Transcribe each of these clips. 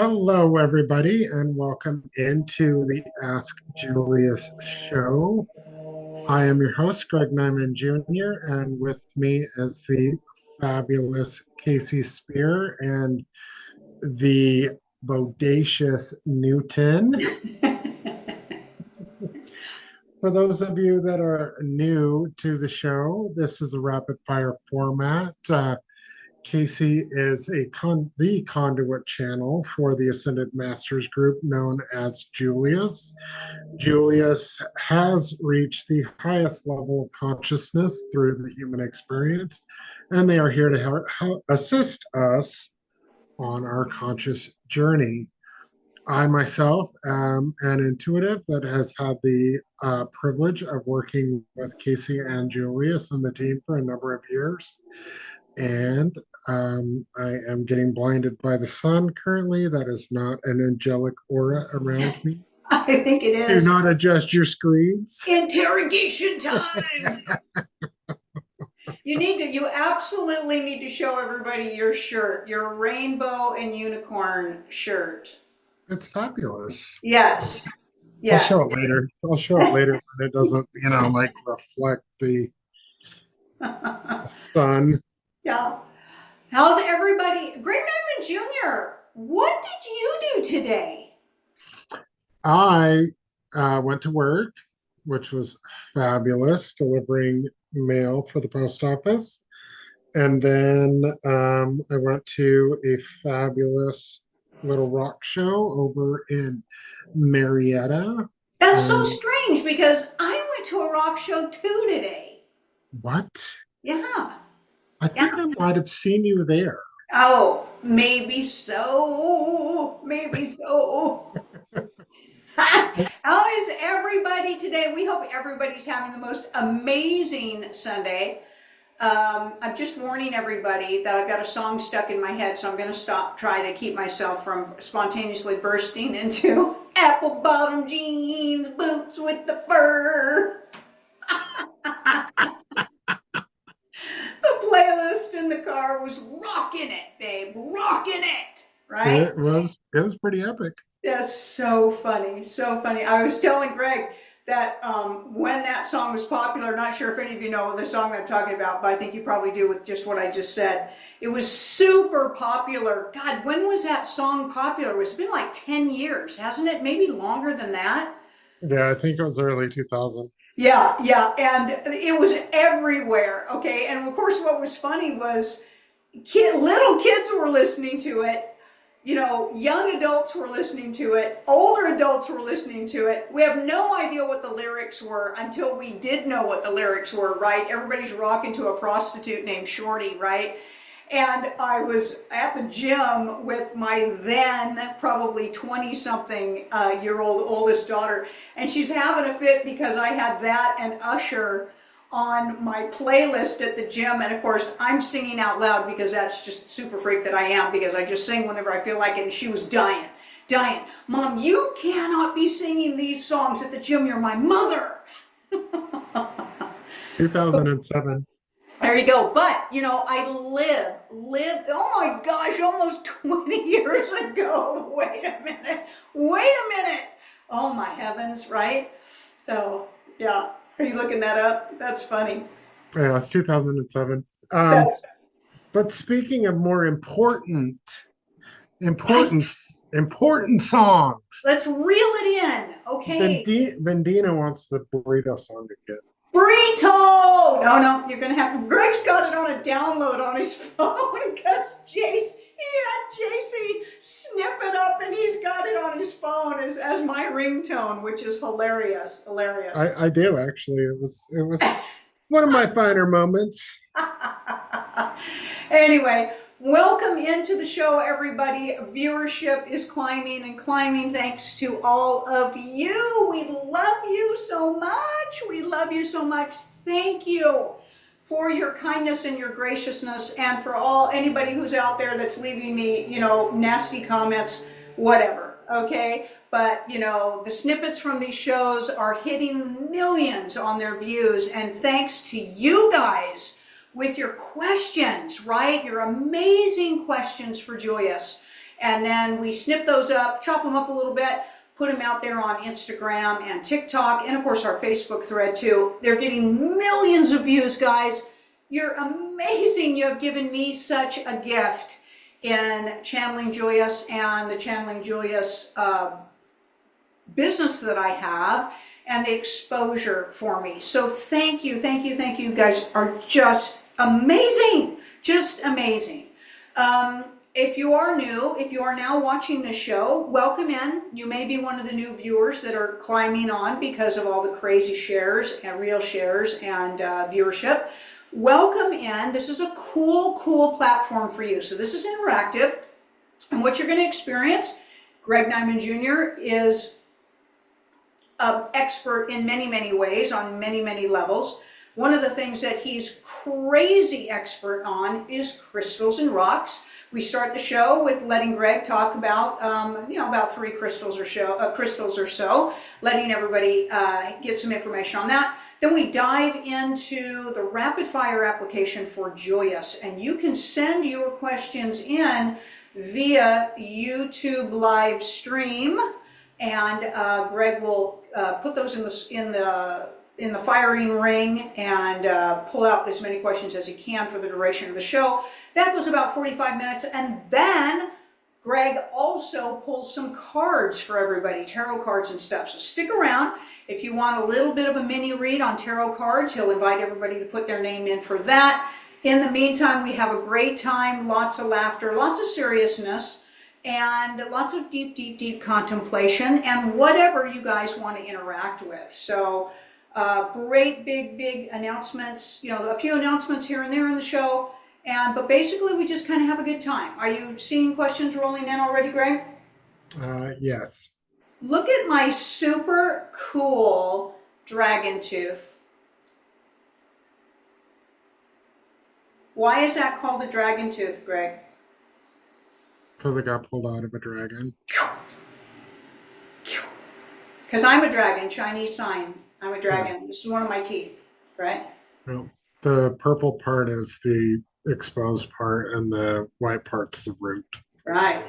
Hello, everybody, and welcome into the Ask Julius Show. I am your host, Greg Nyman Jr., and with me is the fabulous Kasey Speer and the bodacious Newton. For those of you that are new to the show, this is a rapid fire format. Kasey is the conduit channel for the Ascended Masters group known as Julius. Julius has reached the highest level of consciousness through the human experience, and they are here to assist us on our conscious journey. I myself am an intuitive that has had the privilege of working with Kasey and Julius and the team for a number of years. And I am getting blinded by the sun currently. That is not an angelic aura around me. I think it Do is. not adjust your screens. Interrogation time. You absolutely need to show everybody your shirt, your rainbow and unicorn shirt. It's fabulous. Yes. I'll Yes. show it later. I'll show it later when it doesn't, like reflect the sun. Yeah. How's everybody? Greg Nyman Jr., what did you do today? I went to work, which was fabulous, delivering mail for the post office. And then I went to a fabulous little rock show over in Marietta. That's so And strange because I went to a rock show too today. what? Yeah. I Yeah. think I might have seen you there. Oh, maybe so. Maybe so. How is everybody today? We hope everybody's having the most amazing Sunday. I'm just warning everybody that I've got a song stuck in my head, so I'm going to try to keep myself from spontaneously bursting into apple bottom jeans, boots with the fur. The playlist in the car was rocking it, babe, rocking it, right? It was pretty epic. That's so funny, so funny. I was telling Greg that when that song was popular, not sure if any of you know the song I'm talking about, but I think you probably do with just what I just said. It was super popular. God, when was that song popular? It's been like 10 years, hasn't it? Maybe longer than that. Yeah, I think it was early 2000. Yeah, yeah, and it was everywhere, okay? And of course, what was funny was little kids were listening to it. Young adults were listening to it, older adults were listening to it. We have no idea what the lyrics were until we did know what the lyrics were, right? Everybody's rocking to a prostitute named Shorty, right? And I was at the gym with my then probably 20-something year old oldest daughter, and she's having a fit because I had that and Usher on my playlist at the gym. And of course, I'm singing out loud because that's just super freak that I am, because I just sing whenever I feel like it. And she was dying. Mom, you cannot be singing these songs at the gym. You're my mother. 2007. There you go. But, I lived, oh my gosh, almost 20 years ago. Wait a minute. Oh my heavens, right? So, yeah. Are you looking that up? That's funny. Yeah, it's 2007. That's But speaking of more right. important, important songs, Let's reel it in. Okay. Vendina wants the burrito song again. Burrito! No, you're going to have, Greg's got it on a download on his phone because he had JC snip it up and he's got it on his phone as my ringtone, which is hilarious. I do actually. It was one of my finer moments. Anyway, welcome into the show, everybody. Viewership is climbing and climbing thanks to all of you. We love you so much. We love you so much. Thank you for your kindness and your graciousness, and for anybody who's out there that's leaving me, nasty comments, whatever, okay? But, the snippets from these shows are hitting millions on their views, and thanks to you guys with your questions, right? Your amazing questions for Julius. And then we snip those up, chop them up a little bit, put them out there on Instagram and TikTok, and of course our Facebook thread too. They're getting millions of views, guys. You're amazing. You have given me such a gift in Channeling Julius and the Channeling Julius business that I have and the exposure for me. So thank you, thank you, thank you. You guys are just amazing, just amazing. If you are new, if you are now watching the show, welcome in. You may be one of the new viewers that are climbing on because of all the crazy shares and real shares and viewership. Welcome in. This is a cool platform for you. So this is interactive. And what you're going to experience, Greg Nyman Jr. is an expert in many ways on many levels. One of the things that he's crazy expert on is crystals and rocks. We start the show with letting Greg talk about, about 3 crystals or so, letting everybody get some information on that. Then we dive into the rapid fire application for Julius, and you can send your questions in via YouTube live stream, and Greg will put those in the firing ring and pull out as many questions as he can for the duration of the show. That was about 45 minutes, and then Greg also pulls some cards for everybody, tarot cards and stuff. So stick around. If you want a little bit of a mini read on tarot cards, he'll invite everybody to put their name in for that. In the meantime, we have a great time, lots of laughter, lots of seriousness, and lots of deep contemplation, and whatever you guys want to interact with. So great big announcements, a few announcements here and there in the show. But basically, we just kind of have a good time. Are you seeing questions rolling in already, Greg? Yes. Look at my super cool dragon tooth. Why is that called a dragon tooth, Greg? Because it got pulled out of a dragon. Because I'm a dragon, Chinese sign. I'm a dragon. Yeah. This is one of my teeth, right? No. The purple part is the exposed part, and the white part's the root. Right.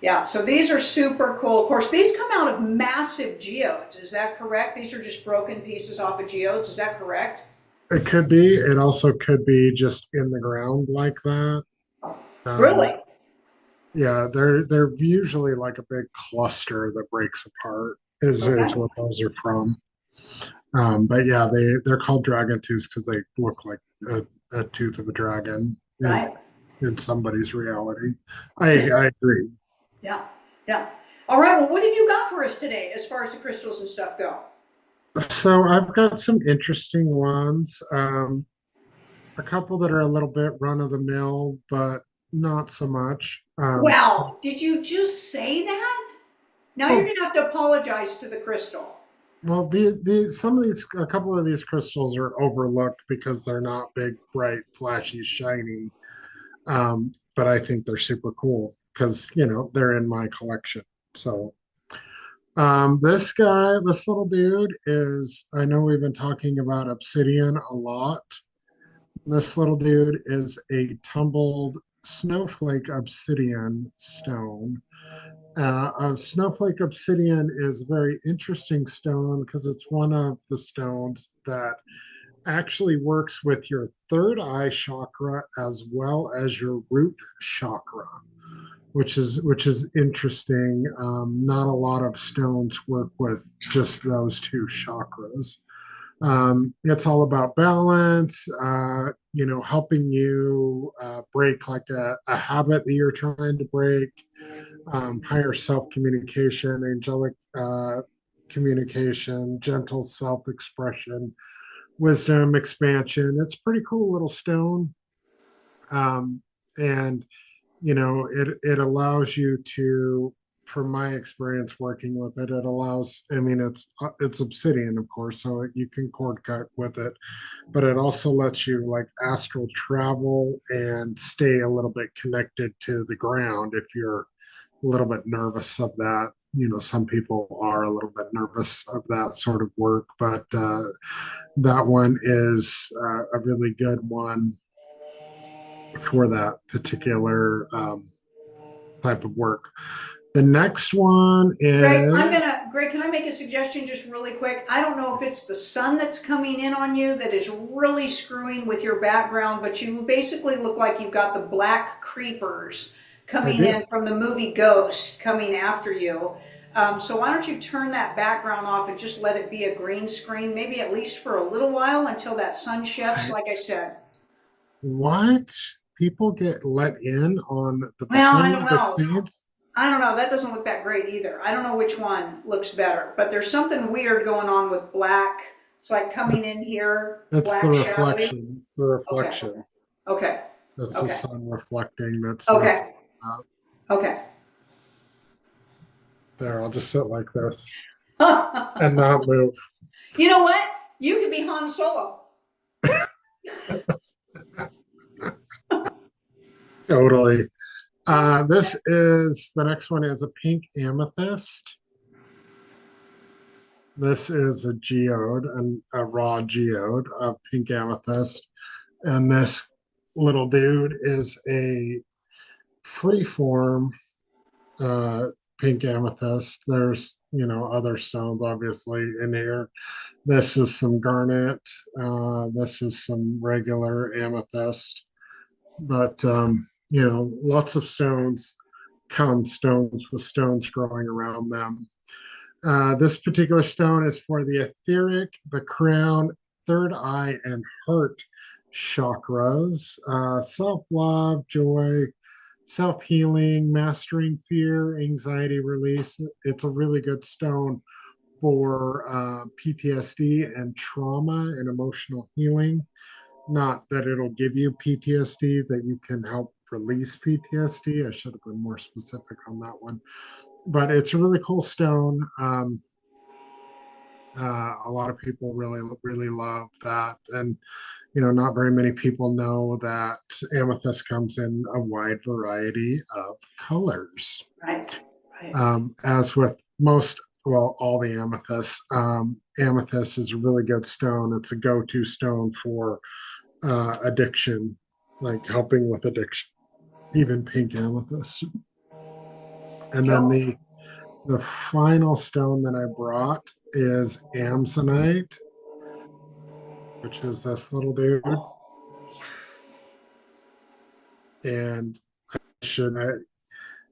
Yeah, so these are super cool. Of course, these come out of massive geodes. Is that correct? These are just broken pieces off of geodes. Is that correct? It could be. It also could be just in the ground like that. Really? Yeah, they're usually like a big cluster that breaks apart. Is what those are from. But yeah, they're called dragon tooths because they look like a tooth of a dragon in somebody's reality. I agree. Yeah. All right. Well, what have you got for us today as far as the crystals and stuff go? So I've got some interesting ones. A couple that are a little bit run of the mill, but not so much. Wow, did you just say that? Now you're going to have to apologize to the crystal. Well, a couple of these crystals are overlooked because they're not big, bright, flashy, shiny. But I think they're super cool because they're in my collection. So this little dude I know we've been talking about obsidian a lot. This little dude is a tumbled snowflake obsidian stone. A snowflake obsidian is a very interesting stone because it's one of the stones that actually works with your third eye chakra as well as your root chakra, which is interesting. Not a lot of stones work with just those 2 chakras. It's all about balance, helping you break like a habit that you're trying to break, higher self-communication, angelic communication, gentle self-expression, wisdom, expansion. It's a pretty cool little stone. And it allows you to, from my experience working with it, it allows, it's obsidian, of course, so you can cord cut with it, but it also lets you like astral travel and stay a little bit connected to the ground if you're a little bit nervous of that. Some people are a little bit nervous of that sort of work, but that one is a really good one for that particular type of work. The next one is Greg, can I make a suggestion just really quick? I don't know if it's the sun that's coming in on you that is really screwing with your background, but you basically look like you've got the black creepers I coming do. in from the movie Ghost coming after you. So why don't you turn that background off and just let it be a green screen, maybe at least for a little while until that sun shifts, like I What? said. What? People get let in on the Well, I don't behind the know. scenes? I don't know. That doesn't look that great either. I don't know which one looks better, but there's something weird going on with black. It's like coming in It's here, it's the black shadowy. reflection. It's the Okay. reflection. Okay. That's the Okay. sun reflecting that's messing Okay. up. Okay. There, I'll just sit like this and not move. You know what? You could be Han Solo. Totally. This is the next one is a pink amethyst. This is a geode, and a raw geode of pink amethyst. And this little dude is a freeform uh, pink amethyst. There's, other stones obviously in here. This is some garnet. This is some regular amethyst. But, lots of stones come stones with stones growing around them. This particular stone is for the etheric, the crown, third eye, and heart chakras. Self love, joy, self healing, mastering fear, anxiety release. It's a really good stone for PTSD and trauma and emotional healing. Not that it'll give you PTSD, that you can help release PTSD. I should have been more specific on that one. But it's a really cool stone. A lot of people really, really love that. And, not very many people know that amethyst comes in a wide variety of colors. Right. Right. As with all the amethysts, amethyst is a really good stone. It's a go-to stone for addiction, like helping with addiction, even pink amethyst. And then Oh, the final stone that I brought is Amsonite, which is this little dude. And should I,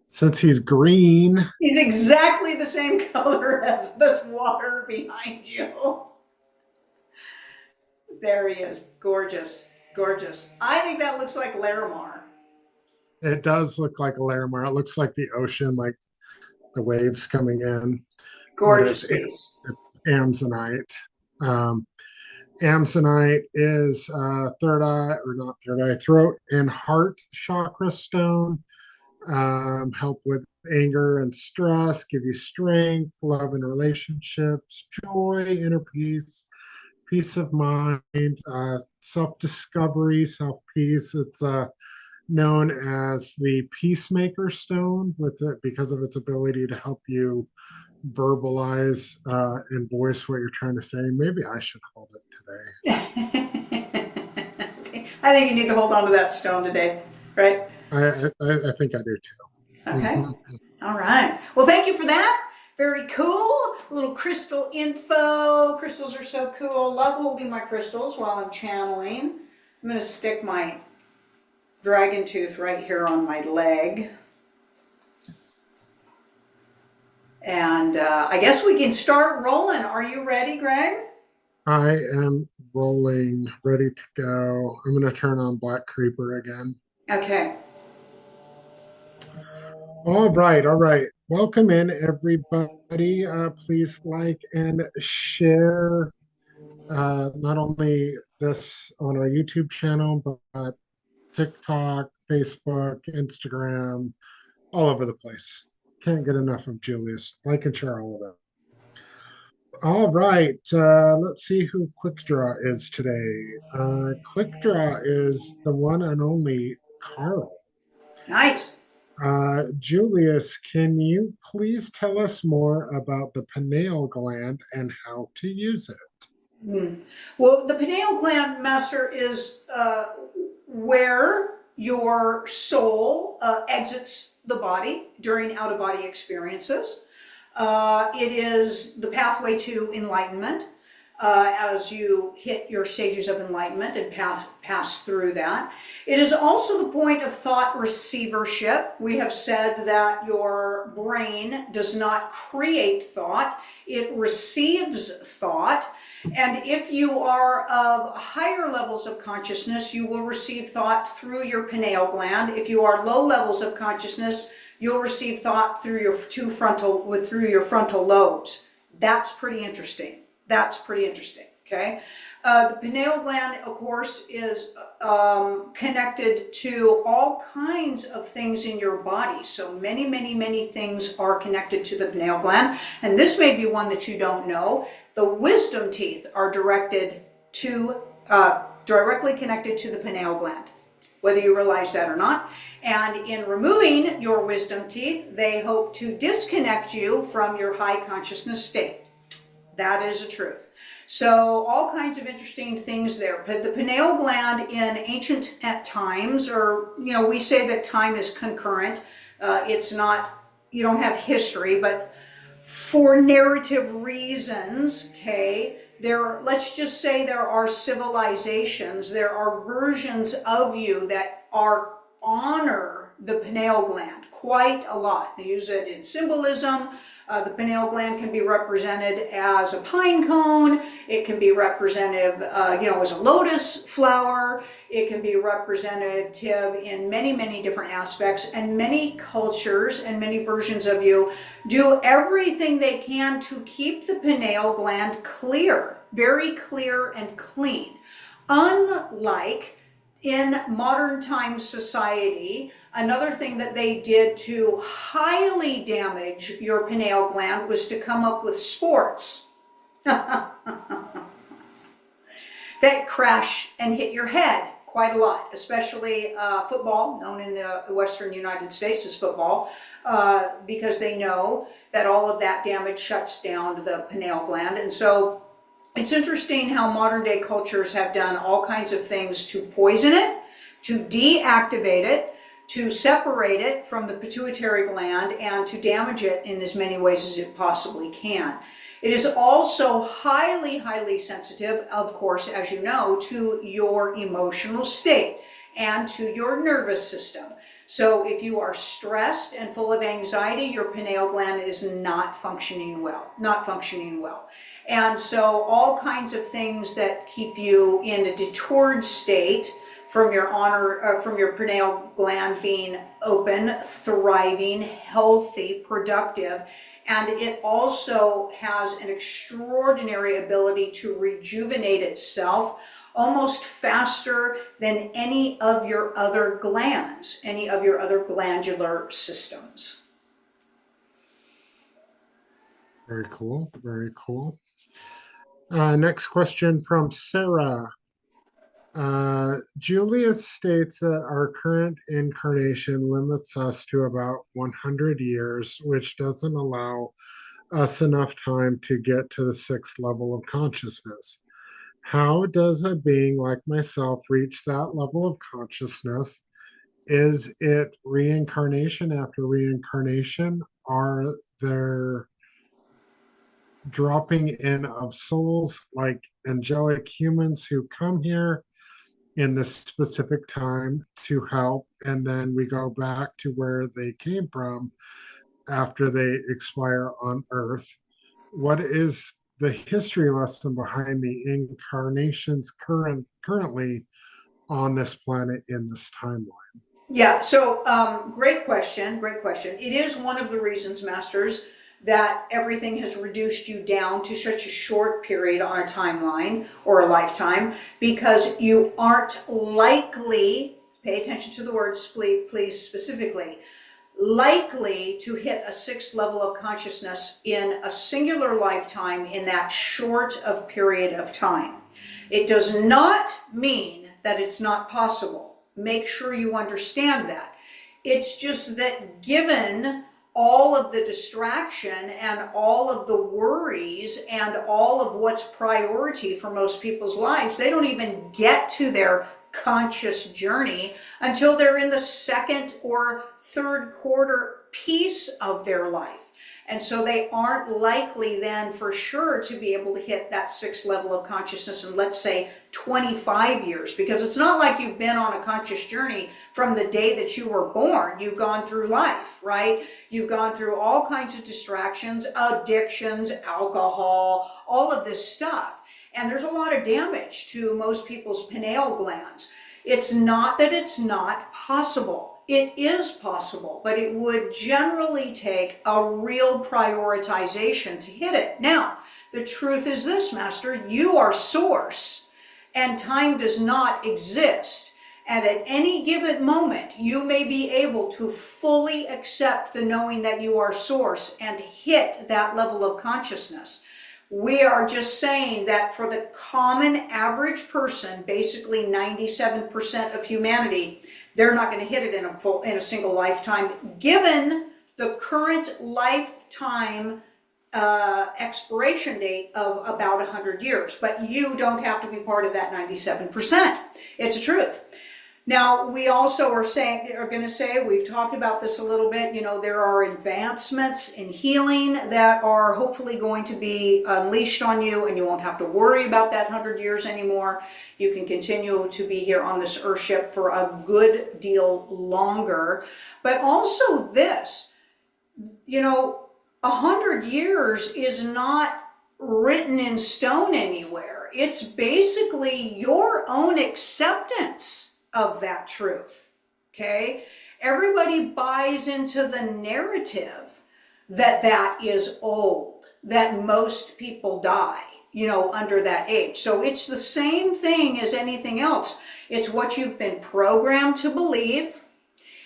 since he's green, he's exactly the same color as this water behind you. There he is. Gorgeous. Gorgeous. I think that looks like Larimar. it does look like a Larimar. It looks like the ocean, like the waves coming in, but Gorgeous piece. it's Amsonite. Um, Amsonite is third eye, or not third eye, throat and heart chakra stone. Help with anger and stress, give you strength, love and relationships, joy, inner peace, peace of mind, self discovery, self peace. It's known as the peacemaker stone with it because of its ability to help you verbalize and voice what you're trying to say. Maybe I should hold it today. I think you need to hold on to that stone today, right? I think I do too. Okay. Mhm. All right. Well, thank you for that. Very cool. A little crystal info. Crystals are so cool. Love holding my crystals while I'm channeling. I'm going to stick my dragon tooth right here on my leg. And I guess we can start rolling. Are you ready, Greg? I am rolling, ready to go. I'm going to turn on Black Creeper again. Okay. All right, all right. Welcome in, everybody. Please like and share not only this on our YouTube channel, but TikTok, Facebook, Instagram, all over the place. Can't get enough of Julius. Like and share all of it. All right, let's see who Quick Draw is today. Quick Draw is the one and only Carl. Nice. Julius, can you please tell us more about the pineal gland and how to use it? Hmm. Well, the pineal gland, master, is where your soul exits the body during out-of-body experiences. It is the pathway to enlightenment as you hit your stages of enlightenment and pass through that. It is also the point of thought receivership. We have said that your brain does not create thought, it receives thought. And if you are of higher levels of consciousness, you will receive thought through your pineal gland. If you are low levels of consciousness, you'll receive thought through your through your frontal lobes. That's pretty interesting. That's pretty interesting. Okay. The pineal gland, of course, is connected to all kinds of things in your body. So many, many, many things are connected to the pineal gland. And this may be one that you don't know. The wisdom teeth are directly connected to the pineal gland, whether you realize that or not. And in removing your wisdom teeth, they hope to disconnect you from your high consciousness state. That is the truth. So all kinds of interesting things there. But the pineal gland in ancient times, or, we say that time is concurrent. It's not, you don't have history, but for narrative reasons, okay, let's just say there are civilizations, there are versions of you that honor the pineal gland quite a lot. They use it in symbolism. The pineal gland can be represented as a pine cone. It can be representative, as a lotus flower. It can be representative in many, many different aspects. And many cultures and many versions of you do everything they can to keep the pineal gland clear, very clear and clean. Unlike in modern time society, another thing that they did to highly damage your pineal gland was to come up with sports that crash and hit your head quite a lot, especially football, known in the Western United States as football, because they know that all of that damage shuts down the pineal gland. And so it's interesting how modern day cultures have done all kinds of things to poison it, to deactivate it, to separate it from the pituitary gland, and to damage it in as many ways as it possibly can. It is also highly, highly sensitive, of course, as you know, to your emotional state and to your nervous system. So if you are stressed and full of anxiety, your pineal gland is not functioning well, And so all kinds of things that keep you in a detoured state from your pineal gland being open, thriving, healthy, productive. And it also has an extraordinary ability to rejuvenate itself almost faster than any of your other glands, any of your other glandular systems. Very cool. Very cool. Next question from Sarah. Julius states that our current incarnation limits us to about 100 years, which doesn't allow us enough time to get to the sixth level of consciousness. How does a being like myself reach that level of consciousness? Is it reincarnation after reincarnation? Are there dropping in of souls like angelic humans who come here in this specific time to help, and then we go back to where they came from after they expire on Earth? What is the history lesson behind the incarnations currently on this planet in this timeline? Yeah, so great question, great question. It is one of the reasons, Masters, that everything has reduced you down to such a short period on a timeline or a lifetime, because you aren't likely, pay attention to the words, please, specifically, likely to hit a sixth level of consciousness in a singular lifetime in that short of period of time. It does not mean that it's not possible. Make sure you understand that. It's just that given all of the distraction and all of the worries and all of what's priority for most people's lives, they don't even get to their conscious journey until they're in the second or third quarter piece of their life. And so they aren't likely then for sure to be able to hit that sixth level of consciousness in, let's say, 25 years, because it's not like you've been on a conscious journey from the day that you were born. You've gone through life, right? You've gone through all kinds of distractions, addictions, alcohol, all of this stuff. And there's a lot of damage to most people's pineal glands. It's not that it's not possible. It is possible, but it would generally take a real prioritization to hit it. Now, the truth is this, Master, you are source, and time does not exist. And at any given moment, you may be able to fully accept the knowing that you are source and hit that level of consciousness. We are just saying that for the common average person, basically 97% of humanity, they're not going to hit it in a single lifetime, given the current lifetime expiration date of about 100 years. But you don't have to be part of that 97%. It's the truth. Now, we also are going to say, we've talked about this a little bit, you know, there are advancements in healing that are hopefully going to be unleashed on you, and you won't have to worry about that 100 years anymore. You can continue to be here on this Earthship for a good deal longer. But also this, you know, 100 years is not written in stone anywhere. It's basically your own acceptance of that truth, okay? Everybody buys into the narrative that that is old, that most people die, you know, under that age. So it's the same thing as anything else. It's what you've been programmed to believe.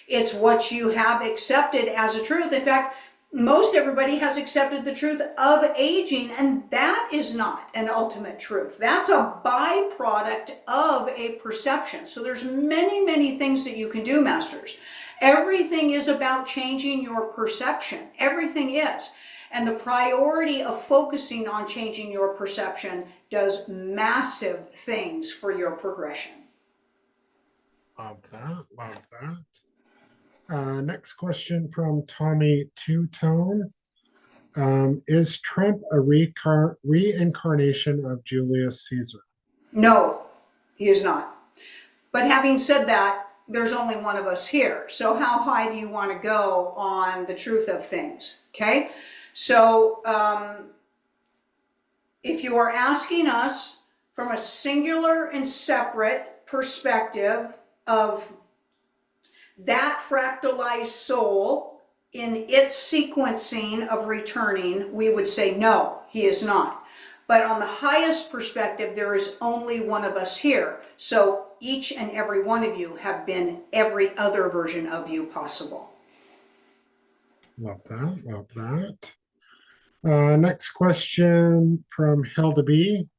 It's what you have accepted as a truth. In fact, most everybody has accepted the truth of aging, and that is not an ultimate truth. That's a byproduct of a perception. So there's many, many things that you can do, Masters. Everything is about changing your perception. Everything is. And the priority of focusing on changing your perception does massive things for your progression. Love that. Love that. Next question from Tommy Two-Tone. Is Trump a reincarnation of Julius Caesar? No, he is not. But having said that, there's only one of us here. So how high do you want to go on the truth of things? Okay? So if you are asking us from a singular and separate perspective of that fractalized soul in its sequencing of returning, we would say no, he is not. But on the highest perspective, there is only one of us here. So each and every one of you have been every other version of you possible. Love that. Love that. Next question from Hilda B.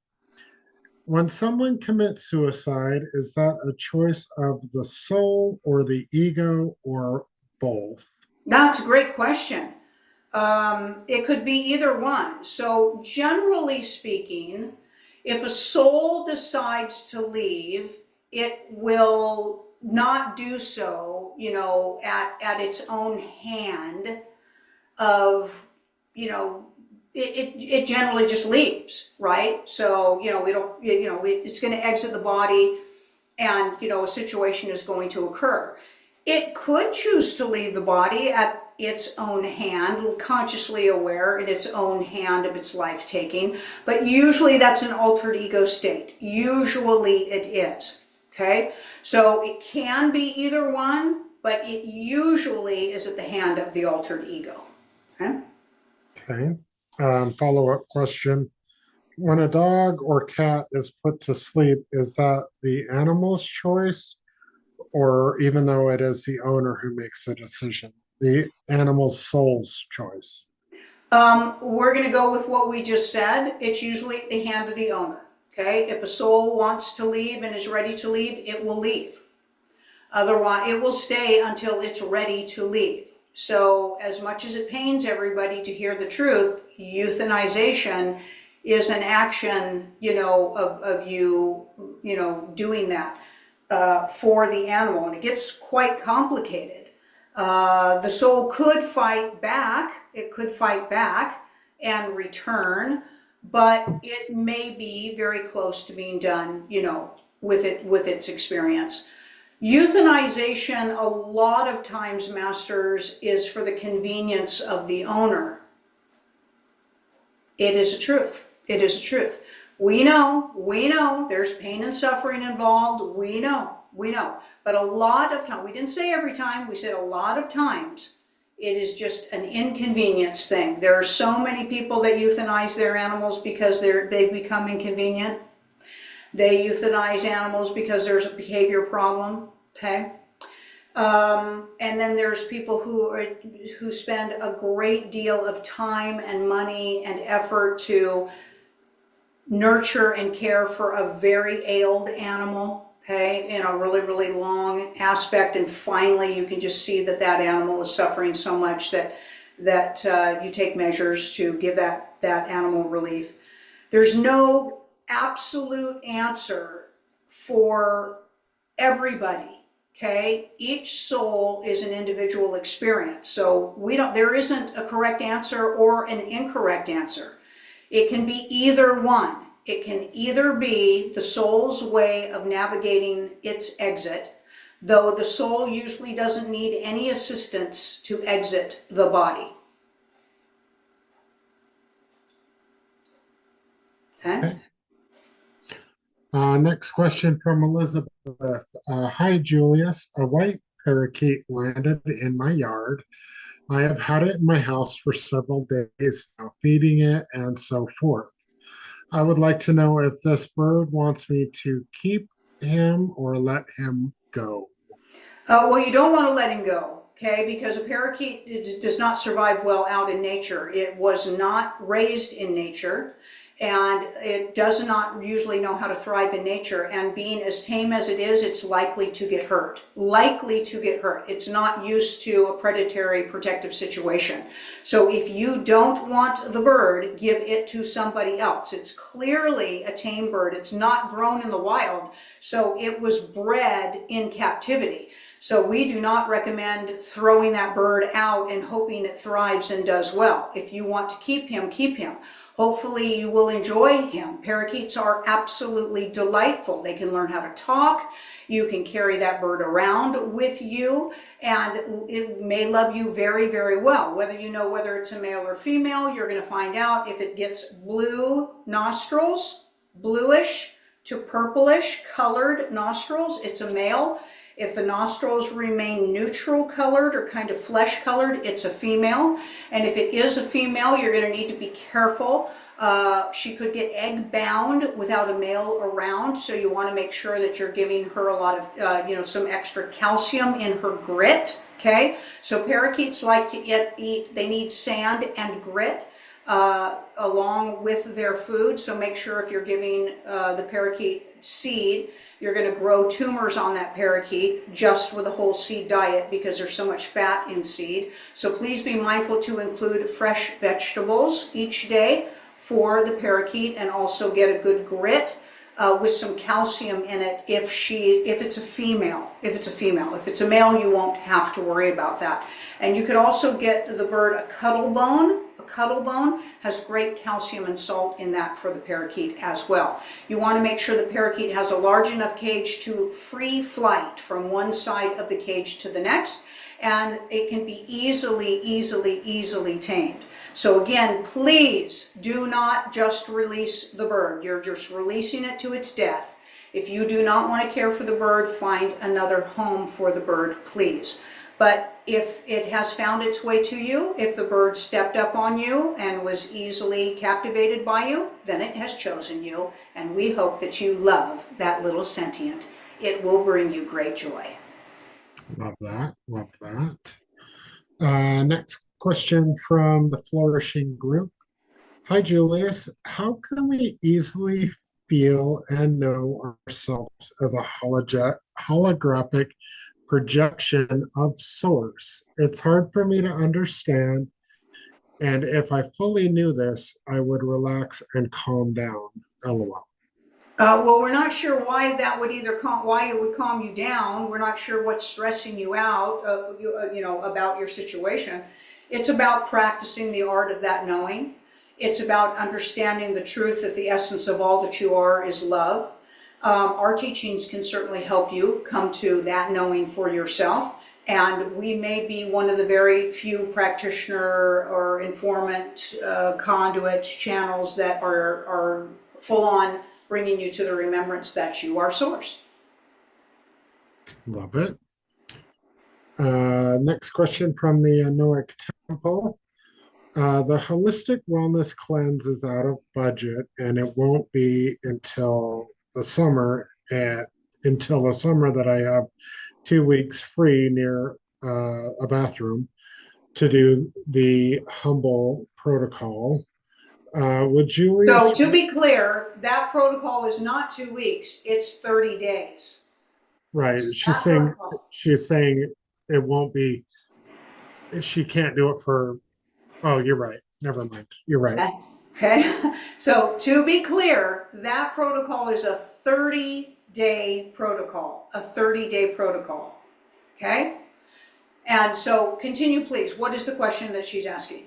When someone commits suicide, is that a choice of the soul or the ego or both? That's a great question. It could be either one. So generally speaking, if a soul decides to leave, it will not do so, you know, at its own hand of, you know, it generally just leaves, right? So, you know, it's going to exit the body, and, you know, a situation is going to occur. It could choose to leave the body at its own hand, consciously aware in its own hand of its life taking, but usually that's an altered ego state. Usually it is, okay? So it can be either one, but it usually is at the hand of the altered ego, okay? Okay. Follow-up question. When a dog or cat is put to sleep, is that the animal's choice, or even though it is the owner who makes the decision, the animal's soul's choice? We're going to go with what we just said. It's usually the hand of the owner, okay? If a soul wants to leave and is ready to leave, it will leave. Otherwise, it will stay until it's ready to leave. So as much as it pains everybody to hear the truth, euthanization is an action, you know, of you, you know, doing that. for the animal, and it gets quite complicated. The soul could fight back, it could fight back and return, but it may be very close to being done, you know, with its experience. Euthanization, a lot of times, masters, is for the convenience of the owner. It is a truth. It is a truth. We know there's pain and suffering involved. We know. But a lot of time, we didn't say every time, we said a lot of times, it is just an inconvenience thing. There are so many people that euthanize their animals because they've become inconvenient. They euthanize animals because there's a behavior problem, okay? And then there's people who spend a great deal of time and money and effort to nurture and care for a very ailed animal, okay, in a really, really long aspect, and finally you can just see that that animal is suffering so much that you take measures to give that animal relief. There's no absolute answer for everybody. Okay, each soul is an individual experience, so there isn't a correct answer or an incorrect answer. It can be either one. It can either be the soul's way of navigating its exit, though the soul usually doesn't need any assistance to exit the body. Okay. Next question from Elizabeth. Hi, Julius. A white parakeet landed in my yard. I have had it in my house for several days now, feeding it and so forth. I would like to know if this bird wants me to keep him or let him go. Well, you don't want to let him go, okay? Because a parakeet does not survive well out in nature. It was not raised in nature, and it does not usually know how to thrive in nature. And being as tame as it is, it's likely to get hurt. Likely to get hurt. It's not used to a predatory protective situation. So if you don't want the bird, give it to somebody else. It's clearly a tame bird. It's not grown in the wild, so it was bred in captivity. So we do not recommend throwing that bird out and hoping it thrives and does well. If you want to keep him, keep him. Hopefully you will enjoy him. Parakeets are absolutely delightful. They can learn how to talk. You can carry that bird around with you, and it may love you very, very well. Whether it's a male or female, you're going to find out if it gets blue nostrils, bluish to purplish colored nostrils, it's a male. If the nostrils remain neutral colored or kind of flesh colored, it's a female. And if it is a female, you're going to need to be careful. She could get egg bound without a male around, so you want to make sure that you're giving her a lot of, some extra calcium in her grit. Okay, so parakeets like to eat. They need sand and grit along with their food. So make sure if you're giving the parakeet seed, you're going to grow tumors on that parakeet just with a whole seed diet because there's so much fat in seed. So please be mindful to include fresh vegetables each day for the parakeet, and also get a good grit with some calcium in it if it's a female. If it's a male, you won't have to worry about that. And you could also get the bird a cuttle bone. A cuttle bone has great calcium and salt in that for the parakeet as well. You want to make sure the parakeet has a large enough cage to free flight from one side of the cage to the next, and it can be easily tamed. So again, please do not just release the bird. You're just releasing it to its death. If you do not want to care for the bird, find another home for the bird, please. But if it has found its way to you, if the bird stepped up on you and was easily captivated by you, then it has chosen you, and we hope that you love that little sentient. It will bring you great joy. Love that. Love that. Next question from the Flourishing Group. Hi, Julius. How can we easily feel and know ourselves as a holographic projection of source? It's hard for me to understand, and if I fully knew this, I would relax and calm down. LOL. Well, we're not sure why that would why it would calm you down. We're not sure what's stressing you out, about your situation. It's about practicing the art of that knowing. It's about understanding the truth that the essence of all that you are is love. Our teachings can certainly help you come to that knowing for yourself. And we may be one of the very few practitioner or informant conduits, channels that are full on bringing you to the remembrance that you are source. Love it. Next question from the Noack Temple. The holistic wellness cleanse is out of budget, and it won't be until the summer. Until the summer that I have 2 weeks free near a bathroom to do the humble protocol. Would Julius? So to be clear, that protocol is not 2 weeks, it's 30 days. Right. That protocol. She's saying it won't be. She can't do it for. Oh, you're right. Never mind. You're right. Okay. So to be clear, that protocol is a 30-day protocol, a 30-day protocol. Okay. And so continue, please. What is the question that she's asking?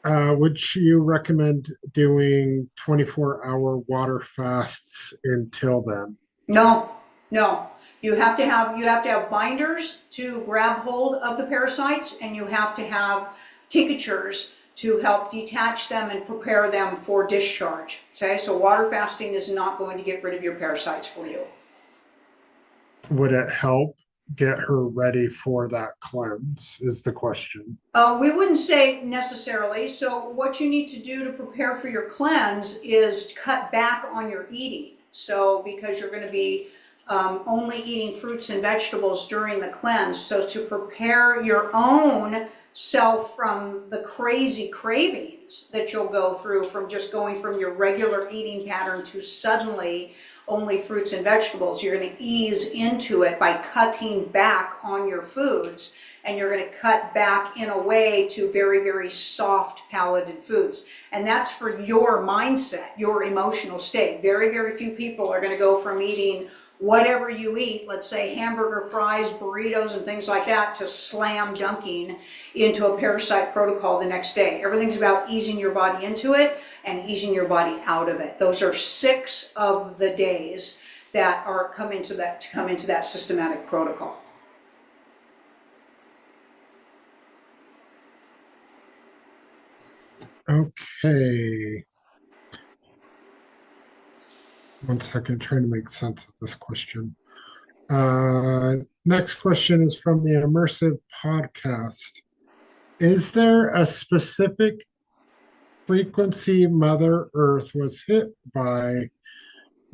Would you recommend doing 24-hour water fasts until then? No, no. You have to have binders to grab hold of the parasites, and you have to have tinctures to help detach them and prepare them for discharge. Okay, so water fasting is not going to get rid of your parasites for you. Would it help get her ready for that cleanse? Is the question. We wouldn't say necessarily. So what you need to do to prepare for your cleanse is cut back on your eating. So because you're going to be only eating fruits and vegetables during the cleanse. So to prepare your own self from the crazy cravings that you'll go through from just going from your regular eating pattern to suddenly only fruits and vegetables, you're going to ease into it by cutting back on your foods. And you're going to cut back in a way to very, very soft palated foods. And that's for your mindset, your emotional state. Very, very few people are going to go from eating whatever you eat, let's say hamburger, fries, burritos, and things like that, to slam dunking into a parasite protocol the next day. Everything's about easing your body into it and easing your body out of it. Those are 6 of the days that are come into that systematic protocol. Okay. One second, trying to make sense of this question. Next question is from the Immersive Podcast. Is there a specific frequency Mother Earth was hit by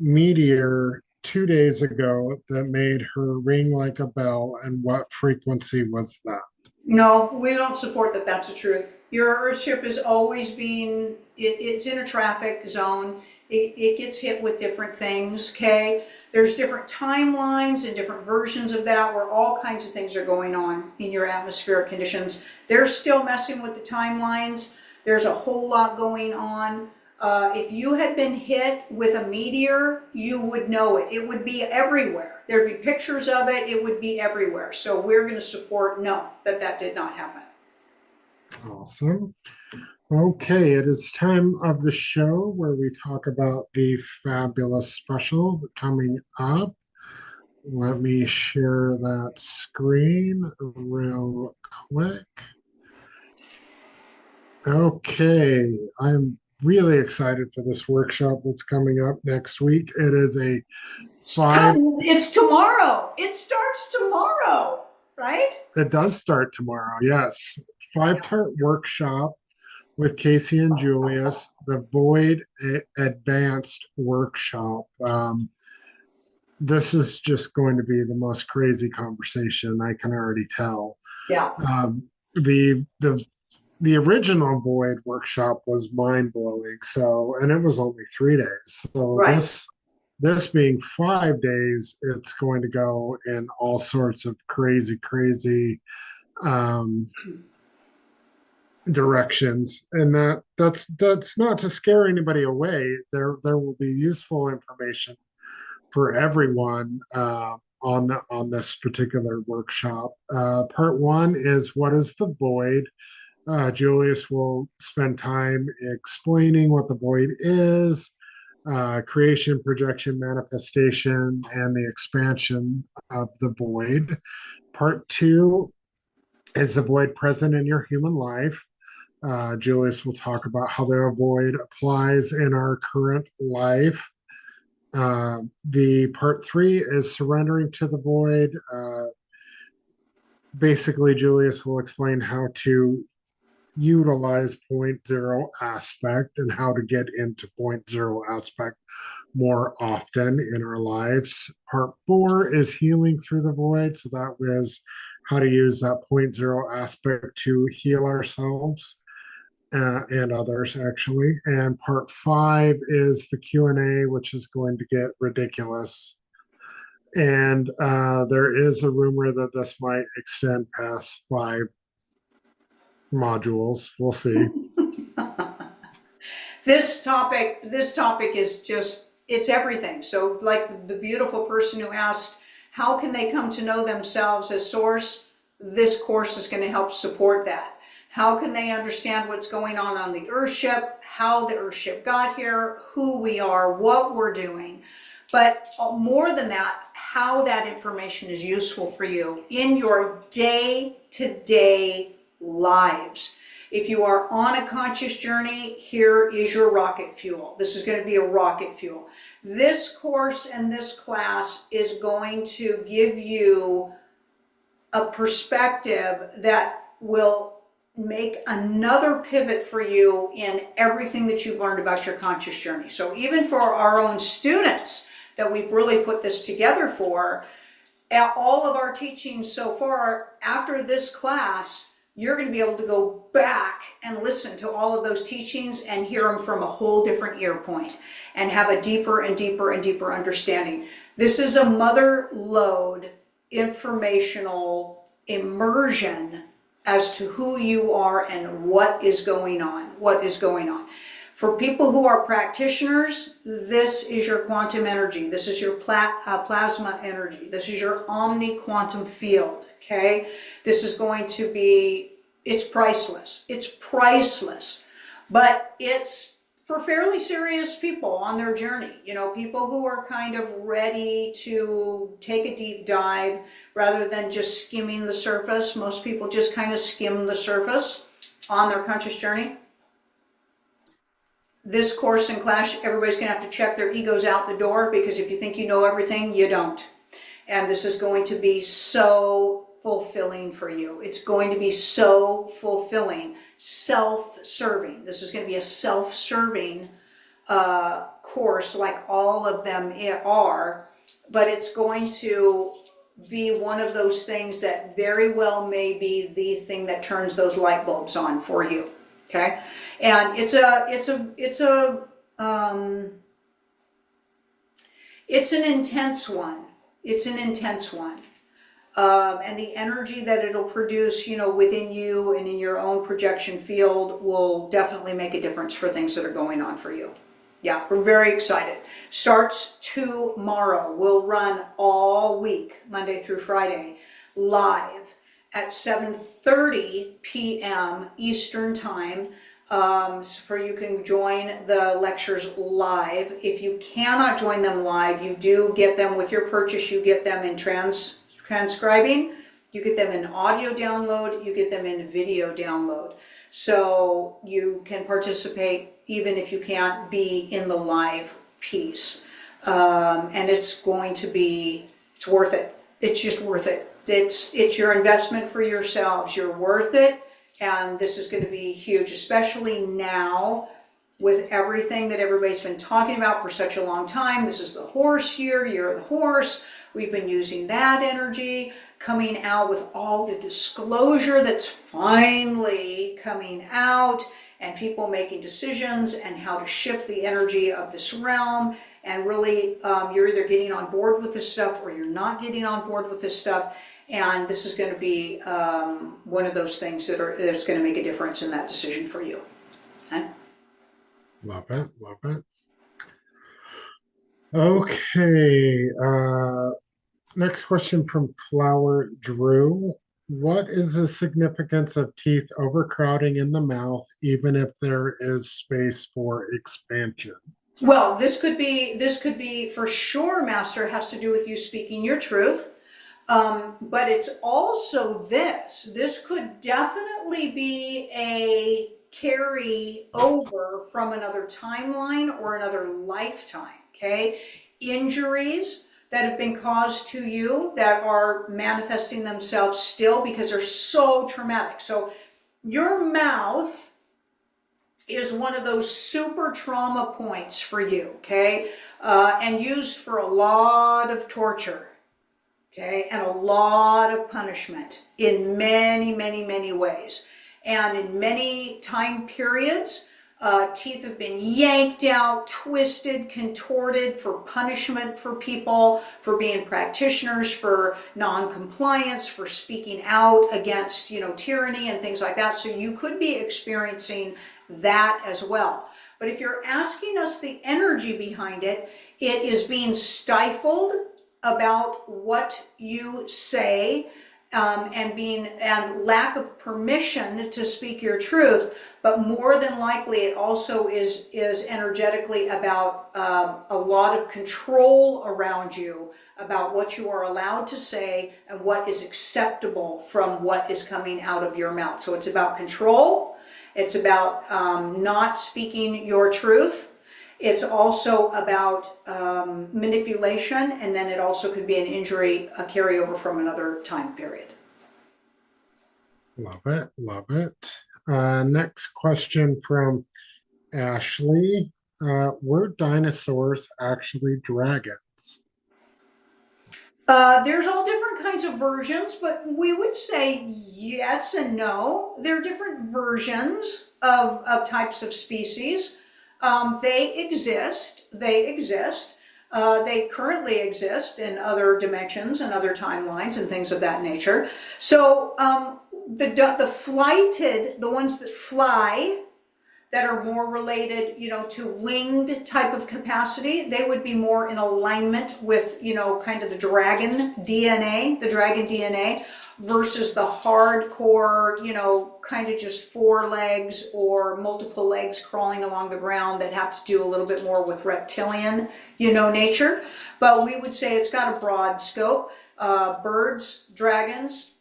meteor 2 days ago that made her ring like a bell, and what frequency was that? No, we don't support that. That's the truth. Your Earthship is always it's in a traffic zone. It gets hit with different things, okay? There's different timelines and different versions of that where all kinds of things are going on in your atmospheric conditions. They're still messing with the timelines. There's a whole lot going on. If you had been hit with a meteor, you would know it. It would be everywhere. There'd be pictures of it. It would be everywhere. So we're going to support no, that did not happen. Awesome. Okay, it is time of the show where we talk about the fabulous specials coming up. Let me share that screen real quick. Okay, I'm really excited for this workshop that's coming up next week. It is a It's tomorrow. It starts tomorrow, right? It does start tomorrow, yes. 5-part workshop with Kasey and Julius, the Void Advanced Workshop. This is just going to be the most crazy conversation. I can already tell. Yeah. The original Void workshop was mind blowing. So, and it was only 3 days. So right. this being 5 days, it's going to go in all sorts of crazy directions, and that's not to scare anybody away. There will be useful information for everyone on this particular workshop. Part one is what is the void. Julius will spend time explaining what the void is, creation, projection, manifestation, and the expansion of the void. Part two is the void present in your human life. Julius will talk about how the void applies in our current life. The part three is surrendering to the void. Basically, Julius will explain how to utilize point zero aspect and how to get into point zero aspect more often in our lives. Part four is healing through the void. So that was how to use that point zero aspect to heal ourselves and others actually. And part five is the Q&A, which is going to get ridiculous. And there is a rumor that this might extend past 5 modules. We'll see. This topic is just, it's everything. So like the beautiful person who asked, how can they come to know themselves as source? This course is going to help support that. How can they understand what's going on the Earthship, how the Earthship got here, who we are, what we're doing. But more than that, how that information is useful for you in your day-to-day lives. If you are on a conscious journey, here is your rocket fuel. This is going to be a rocket fuel. This course and this class is going to give you a perspective that will make another pivot for you in everything that you've learned about your conscious journey. So even for our own students that we've really put this together for, all of our teachings so far, after this class, you're going to be able to go back and listen to all of those teachings and hear them from a whole different ear point and have a deeper and deeper and deeper understanding. This is a mother lode informational immersion as to who you are and what is going on. For people who are practitioners, this is your quantum energy. This is your plasma energy. This is your omni-quantum field, okay? This is going to be, it's priceless. It's priceless. But it's for fairly serious people on their journey. You know, people who are kind of ready to take a deep dive rather than just skimming the surface. Most people just kind of skim the surface on their conscious journey. This course and class, everybody's going to have to check their egos out the door, because if you think you know everything, you don't. And this is going to be so fulfilling for you. It's going to be so fulfilling, self-serving. This is going to be a self-serving course like all of them are, but it's going to be one of those things that very well may be the thing that turns those light bulbs on for you. Okay, and it's an intense one. It's an intense one, and the energy that it'll produce, you know, within you and in your own projection field will definitely make a difference for things that are going on for you. Yeah, we're very excited. Starts tomorrow. We'll run all week, Monday through Friday, live at 7:30 p.m. Eastern Time. So you can join the lectures live. If you cannot join them live, you do get them with your purchase. You get them in transcribing. You get them in audio download. You get them in video download. So you can participate even if you can't be in the live piece. And it's going to be, it's worth it. It's just worth it. It's your investment for yourselves. You're worth it, and this is going to be huge, especially now with everything that everybody's been talking about for such a long time. This is the horse year of the horse. We've been using that energy, coming out with all the disclosure that's finally coming out, and people making decisions and how to shift the energy of this realm. And really, you're either getting on board with this stuff or you're not getting on board with this stuff. And this is going to be one of those things that's going to make a difference in that decision for you. Okay? Love it. Love it. Okay. Next question from Flower Drew. What is the significance of teeth overcrowding in the mouth, even if there is space for expansion? Well, this could be for sure, Master, it has to do with you speaking your truth. But it's also this. This could definitely be a carry over from another timeline or another lifetime. Okay. Injuries that have been caused to you that are manifesting themselves still because they're so traumatic. So your mouth is one of those super trauma points for you. Okay. And used for a lot of torture. Okay, and a lot of punishment in many, many, many ways. And in many time periods, teeth have been yanked out, twisted, contorted for punishment for people, for being practitioners, for non-compliance, for speaking out against, tyranny and things like that. So you could be experiencing that as well. But if you're asking us the energy behind it, it is being stifled about what you say, and lack of permission to speak your truth. But more than likely, it also is energetically about a lot of control around you about what you are allowed to say and what is acceptable from what is coming out of your mouth. So it's about control. It's about not speaking your truth. It's also about manipulation, and then it also could be an injury, a carryover from another time period. Love it. Love it. Next question from Ashley. Were dinosaurs actually dragons? There's all different kinds of versions, but we would say yes and no. There are different versions of types of species. They exist. They exist. They currently exist in other dimensions and other timelines and things of that nature. So the flighted, the ones that fly, that are more related, to winged type of capacity, they would be more in alignment with, kind of the dragon DNA, versus the hardcore, kind of just four legs or multiple legs crawling along the ground that have to do a little bit more with reptilian, nature. But we would say it's got a broad scope. Birds, dragons,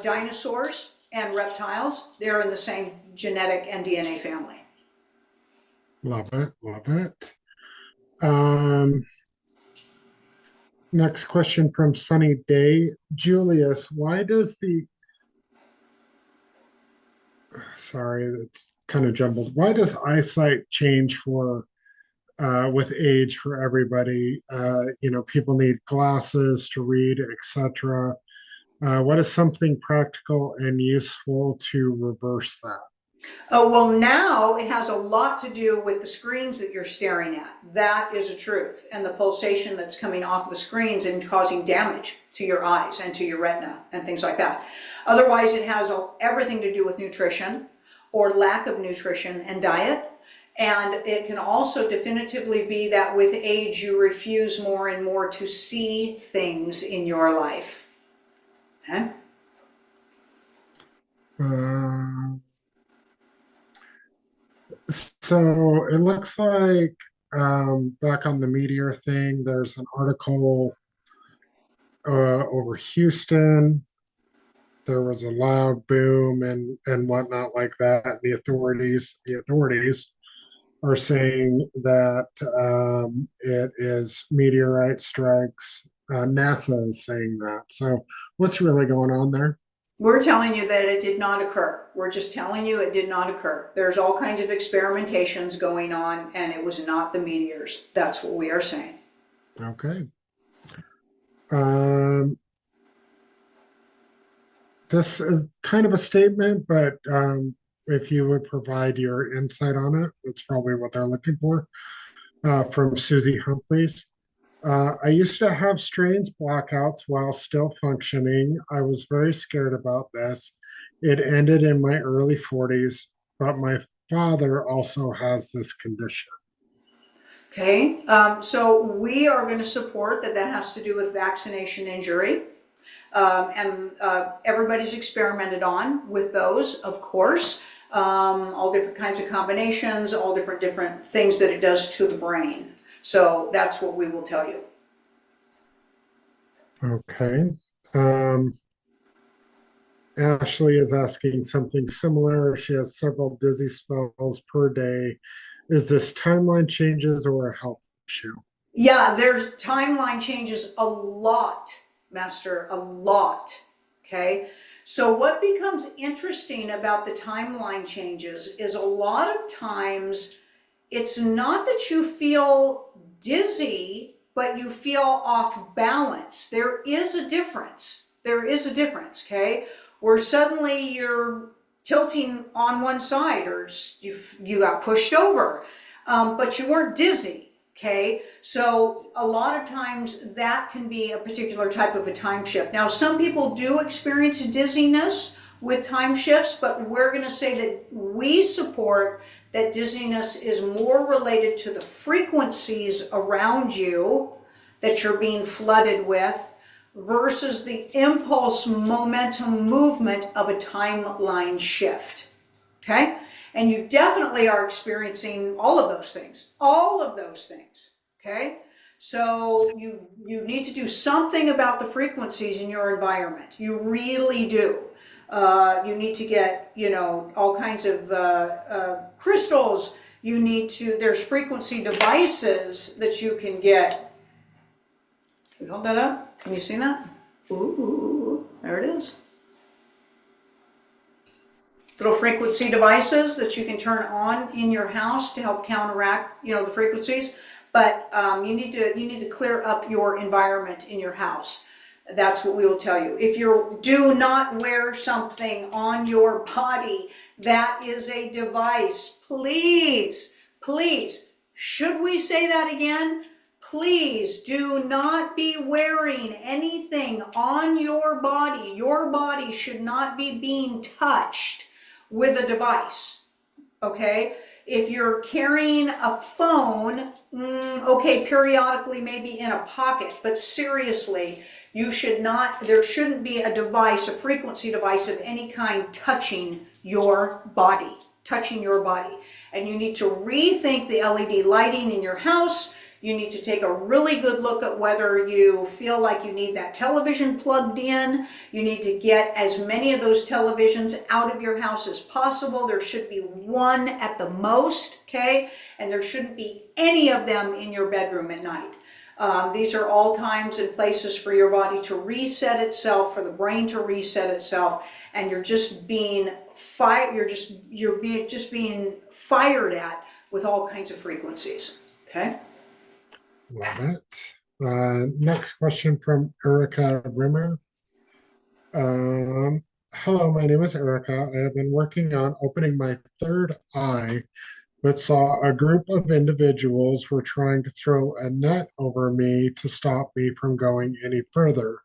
dinosaurs, and reptiles, they're in the same genetic and DNA family. Love it. Love it. Next question from Sunny Day. Julius, why does sorry, that's kind of jumbled. Why does eyesight change with age for everybody? People need glasses to read, etc. What is something practical and useful to reverse that? Oh, well, now it has a lot to do with the screens that you're staring at. That is a truth. And the pulsation that's coming off the screens and causing damage to your eyes and to your retina and things like that. Otherwise, it has everything to do with nutrition or lack of nutrition and diet. And it can also definitively be that with age, you refuse more and more to see things in your life. Okay? So it looks like back on the meteor thing, there's an article over Houston. There was a loud boom and whatnot like that. The authorities are saying that it is meteorite strikes. NASA is saying that. So what's really going on there? We're telling you that it did not occur. We're just telling you it did not occur. There's all kinds of experimentations going on, and it was not the meteors. That's what we are saying. Okay. Um, this is kind of a statement, but if you would provide your insight on it, that's probably what they're looking for. From Susie Humphreys. I used to have strange blackouts while still functioning. I was very scared about this. It ended in my early 40s, but my father also has this condition. Okay, so we are going to support that has to do with vaccination injury. And everybody's experimented on with those, of course. All different kinds of combinations, all different things that it does to the brain. So that's what we will tell you. Okay. Um, Ashley is asking something similar. She has several dizzy spells per day. Is this timeline changes or a health issue? Yeah, there's timeline changes a lot, Master, a lot. Okay. So what becomes interesting about the timeline changes is a lot of times it's not that you feel dizzy, but you feel off balance. There is a difference. There is a difference, okay? Where suddenly you're tilting on one side or you got pushed over, but you weren't dizzy, okay? So a lot of times that can be a particular type of a time shift. Now, some people do experience dizziness with time shifts, but we're going to say that we support that dizziness is more related to the frequencies around you that you're being flooded with versus the impulse momentum movement of a timeline shift. Okay? And you definitely are experiencing all of those things. All of those things. Okay? So you need to do something about the frequencies in your environment. You really do. You need to get, all kinds of crystals. You need to, there's frequency devices that you can get. Can you hold that up? Can you see that? Ooh, there it is. Little frequency devices that you can turn on in your house to help counteract, the frequencies. But you need to clear up your environment in your house. That's what we will tell you. If you do not wear something on your body that is a device, please, please, should we say that again? Please do not be wearing anything on your body. Your body should not be being touched with a device, okay? If you're carrying a phone, okay, periodically maybe in a pocket, but seriously, you should not, there shouldn't be a device, a frequency device of any kind touching your body, And you need to rethink the LED lighting in your house. You need to take a really good look at whether you feel like you need that television plugged in. You need to get as many of those televisions out of your house as possible. There should be one at the most, okay? And there shouldn't be any of them in your bedroom at night. These are all times and places for your body to reset itself, for the brain to reset itself, and you're just being being fired at with all kinds of frequencies. Okay. Love it. Next question from Erica Rimmer. Hello, my name is Erica. I have been working on opening my third eye, but saw a group of individuals were trying to throw a net over me to stop me from going any further.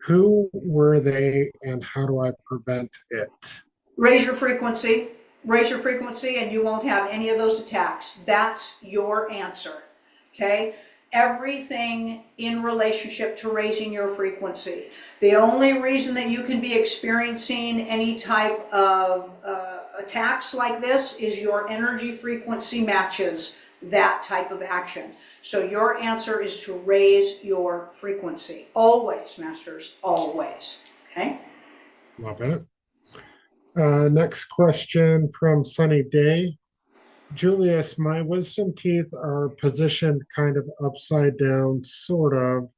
Who were they and how do I prevent it? Raise your frequency. Raise your frequency and you won't have any of those attacks. That's your answer. Okay? Everything in relationship to raising your frequency. The only reason that you can be experiencing any type of attacks like this is your energy frequency matches that type of action. So your answer is to raise your frequency. Always, masters, always. Okay? Love it. Next question from Sunny Day. Julius, my wisdom teeth are positioned kind of upside down, sort of.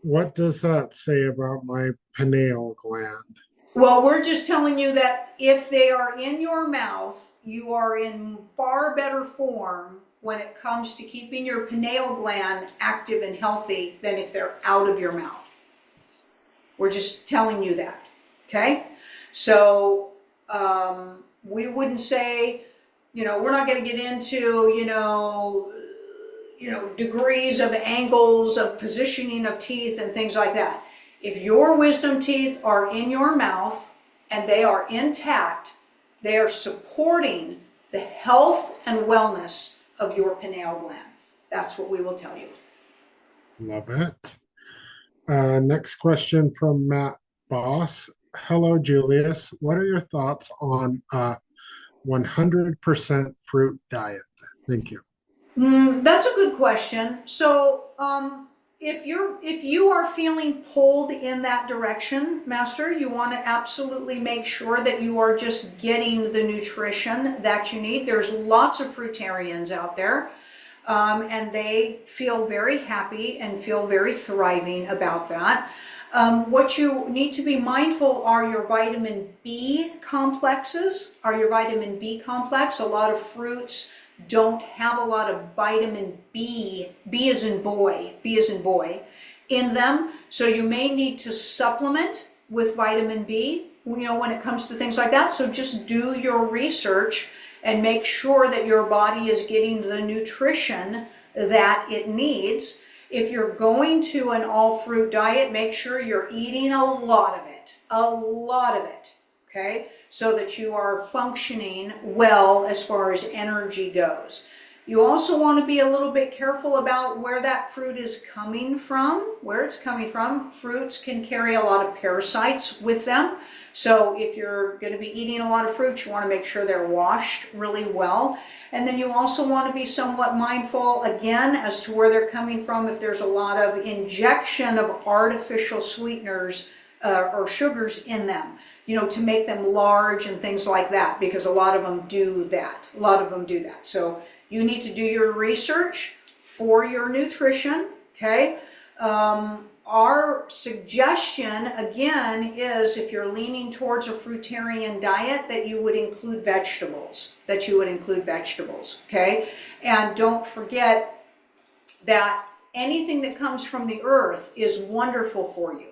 What does that say about my pineal gland? Well, we're just telling you that if they are in your mouth, you are in far better form when it comes to keeping your pineal gland active and healthy than if they're out of your mouth. We're just telling you that, okay? So we wouldn't say, we're not going to get into, degrees of angles of positioning of teeth and things like that. If your wisdom teeth are in your mouth and they are intact, they are supporting the health and wellness of your pineal gland. That's what we will tell you. Love it. Next question from Matt Boss. Hello, Julius. What are your thoughts on 100% fruit diet? Thank you. That's a good question. So, if you are feeling pulled in that direction, Master, you want to absolutely make sure that you are just getting the nutrition that you need. There's lots of fruitarians out there, and they feel very happy and feel very thriving about that. What you need to be mindful are your vitamin B complexes, are your vitamin B complex. A lot of fruits don't have a lot of vitamin B as in boy, in them. So you may need to supplement with vitamin B, when it comes to things like that. So just do your research and make sure that your body is getting the nutrition that it needs. If you're going to an all fruit diet, make sure you're eating a lot of it, okay? So that you are functioning well as far as energy goes. You also want to be a little bit careful about where that fruit is coming from, where it's coming from. Fruits can carry a lot of parasites with them. So if you're going to be eating a lot of fruits, you want to make sure they're washed really well. And then you also want to be somewhat mindful, again, as to where they're coming from. If there's a lot of injection of artificial sweeteners or sugars in them, to make them large and things like that, because a lot of them do that. So you need to do your research for your nutrition, okay? Our suggestion, again, is if you're leaning towards a fruitarian diet, that you would include vegetables, okay? And don't forget that anything that comes from the earth is wonderful for you.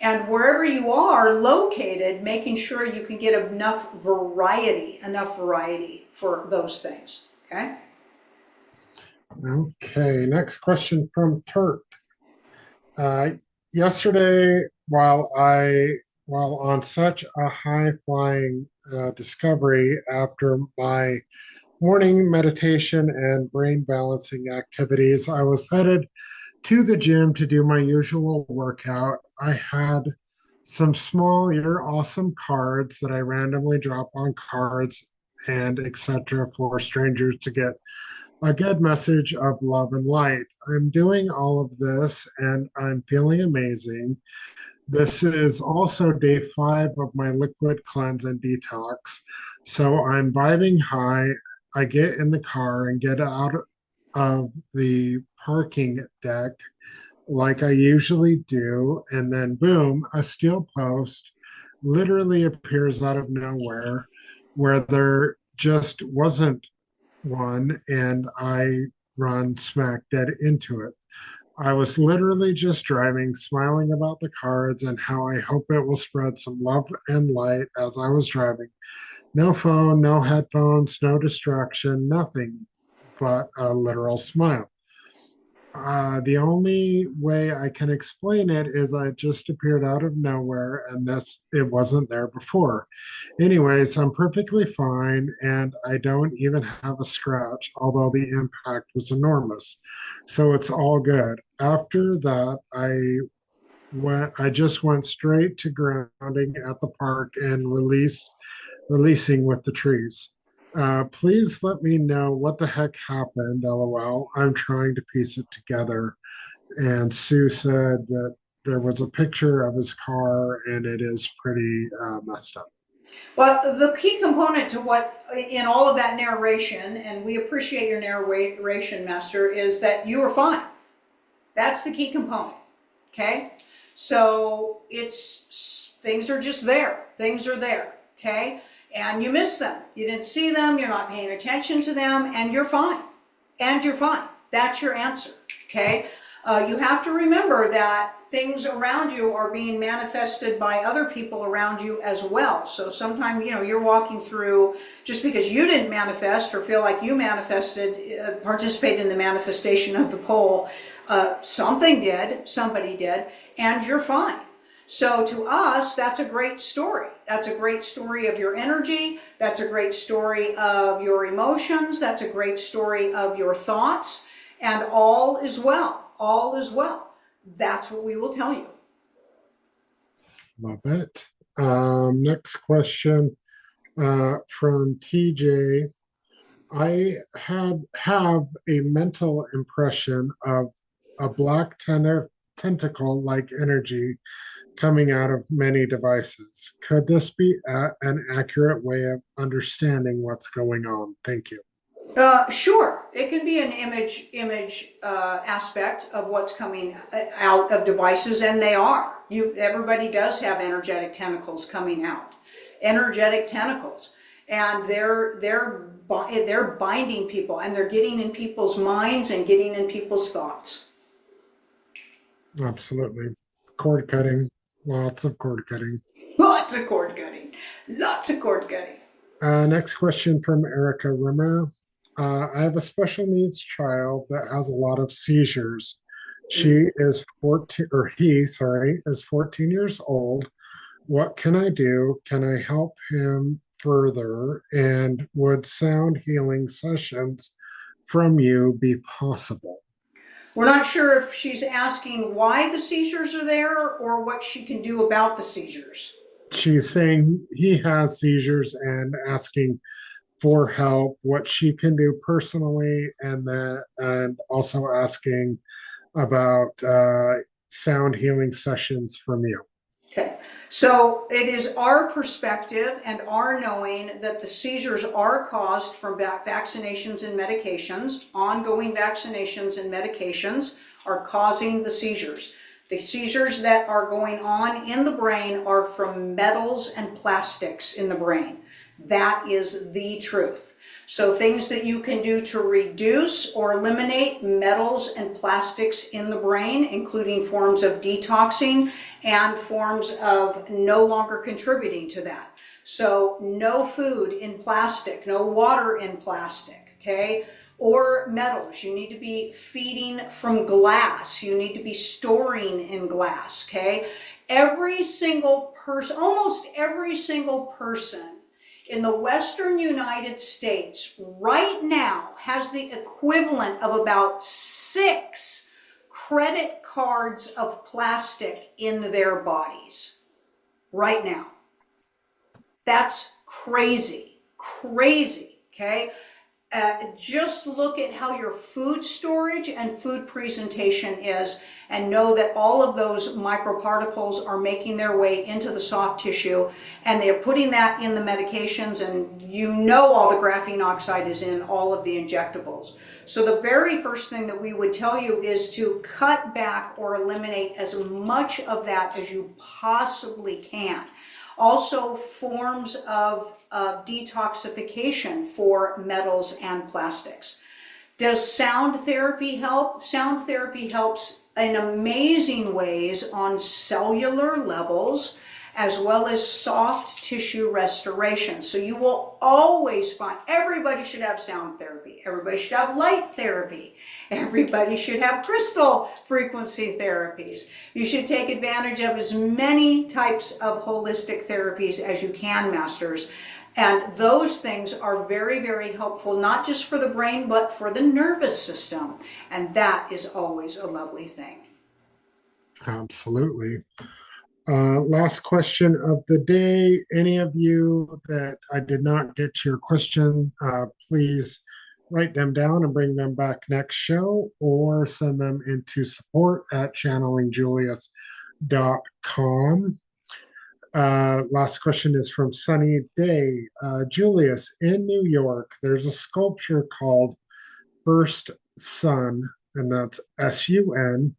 And wherever you are located, making sure you can get enough variety for those things, okay? Okay, next question from Turk. Yesterday, while on such a high flying discovery after my morning meditation and brain balancing activities, I was headed to the gym to do my usual workout. I had some small "You're Awesome" cards that I randomly drop on cards and etc. for strangers to get a good message of love and light. I'm doing all of this and I'm feeling amazing. This is also day 5 of my liquid cleanse and detox. So I'm vibing high. I get in the car and get out of the parking deck like I usually do. And then, boom, a steel post literally appears out of nowhere where there just wasn't one, and I run smack dead into it. I was literally just driving, smiling about the cards and how I hope it will spread some love and light as I was driving. No phone, no headphones, no distraction, nothing but a literal smile. The only way I can explain it is I just appeared out of nowhere and it wasn't there before. Anyways, I'm perfectly fine and I don't even have a scratch, although the impact was enormous. So it's all good. After that, I just went straight to grounding at the park and releasing with the trees. Please let me know what the heck happened. LOL. I'm trying to piece it together. And Sue said that there was a picture of his car and it is pretty messed up. Well, the key component to what in all of that narration, and we appreciate your narration, Master, is that you are fine. That's the key component. Okay? So things are just there. Things are there. Okay? And you miss them. You didn't see them. You're not paying attention to them, and you're fine. That's your answer. Okay? You have to remember that things around you are being manifested by other people around you as well. So sometimes, you're walking through, just because you didn't manifest or feel like you manifested, participate in the manifestation of the pole, somebody did, and you're fine. So to us, that's a great story. That's a great story of your energy. That's a great story of your emotions. That's a great story of your thoughts. And all is well. All is well. That's what we will tell you. Love it. Next question from TJ. I have a mental impression of a black tentacle-like energy coming out of many devices. Could this be an accurate way of understanding what's going on? Thank you. Sure, it can be an image aspect of what's coming out of devices, and they are. Everybody does have energetic tentacles coming out, energetic tentacles, and they're binding people, and they're getting in people's minds and getting in people's thoughts. Absolutely. Cord cutting. Lots of cord cutting. Lots of cord cutting. Lots of cord cutting. Next question from Erica Rimmer. I have a special needs child that has a lot of seizures. She is 14, or he, sorry, is 14 years old. What can I do? Can I help him further? And would sound healing sessions from you be possible? We're not sure if she's asking why the seizures are there or what she can do about the seizures. She's saying he has seizures and asking for help, what she can do personally, and also asking about sound healing sessions from you. Okay, so it is our perspective and our knowing that the seizures are caused from vaccinations and medications. Ongoing vaccinations and medications are causing the seizures. The seizures that are going on in the brain are from metals and plastics in the brain. That is the truth. So things that you can do to reduce or eliminate metals and plastics in the brain, including forms of detoxing and forms of no longer contributing to that. So no food in plastic, no water in plastic, okay? Or metals. You need to be feeding from glass. You need to be storing in glass, okay? Every single person, almost every single person in the Western United States right now has the equivalent of about 6 credit cards of plastic in their bodies right now. That's crazy, crazy, okay? Just look at how your food storage and food presentation is, and know that all of those microparticles are making their way into the soft tissue, and they're putting that in the medications, and all the graphene oxide is in all of the injectables. So the very first thing that we would tell you is to cut back or eliminate as much of that as you possibly can. Also, forms of detoxification for metals and plastics. Does sound therapy help? Sound therapy helps in amazing ways on cellular levels, as well as soft tissue restoration. So you will always find, everybody should have sound therapy. Everybody should have light therapy. Everybody should have crystal frequency therapies. You should take advantage of as many types of holistic therapies as you can, masters. And those things are very, very helpful, not just for the brain, but for the nervous system. And that is always a lovely thing. Absolutely. Last question of the day. Any of you that I did not get to your question, please write them down and bring them back next show, or send them into support@channelingjulius.com. Last question is from Sunny Day. Julius, in New York, there's a sculpture called First Sun, and that's SUN,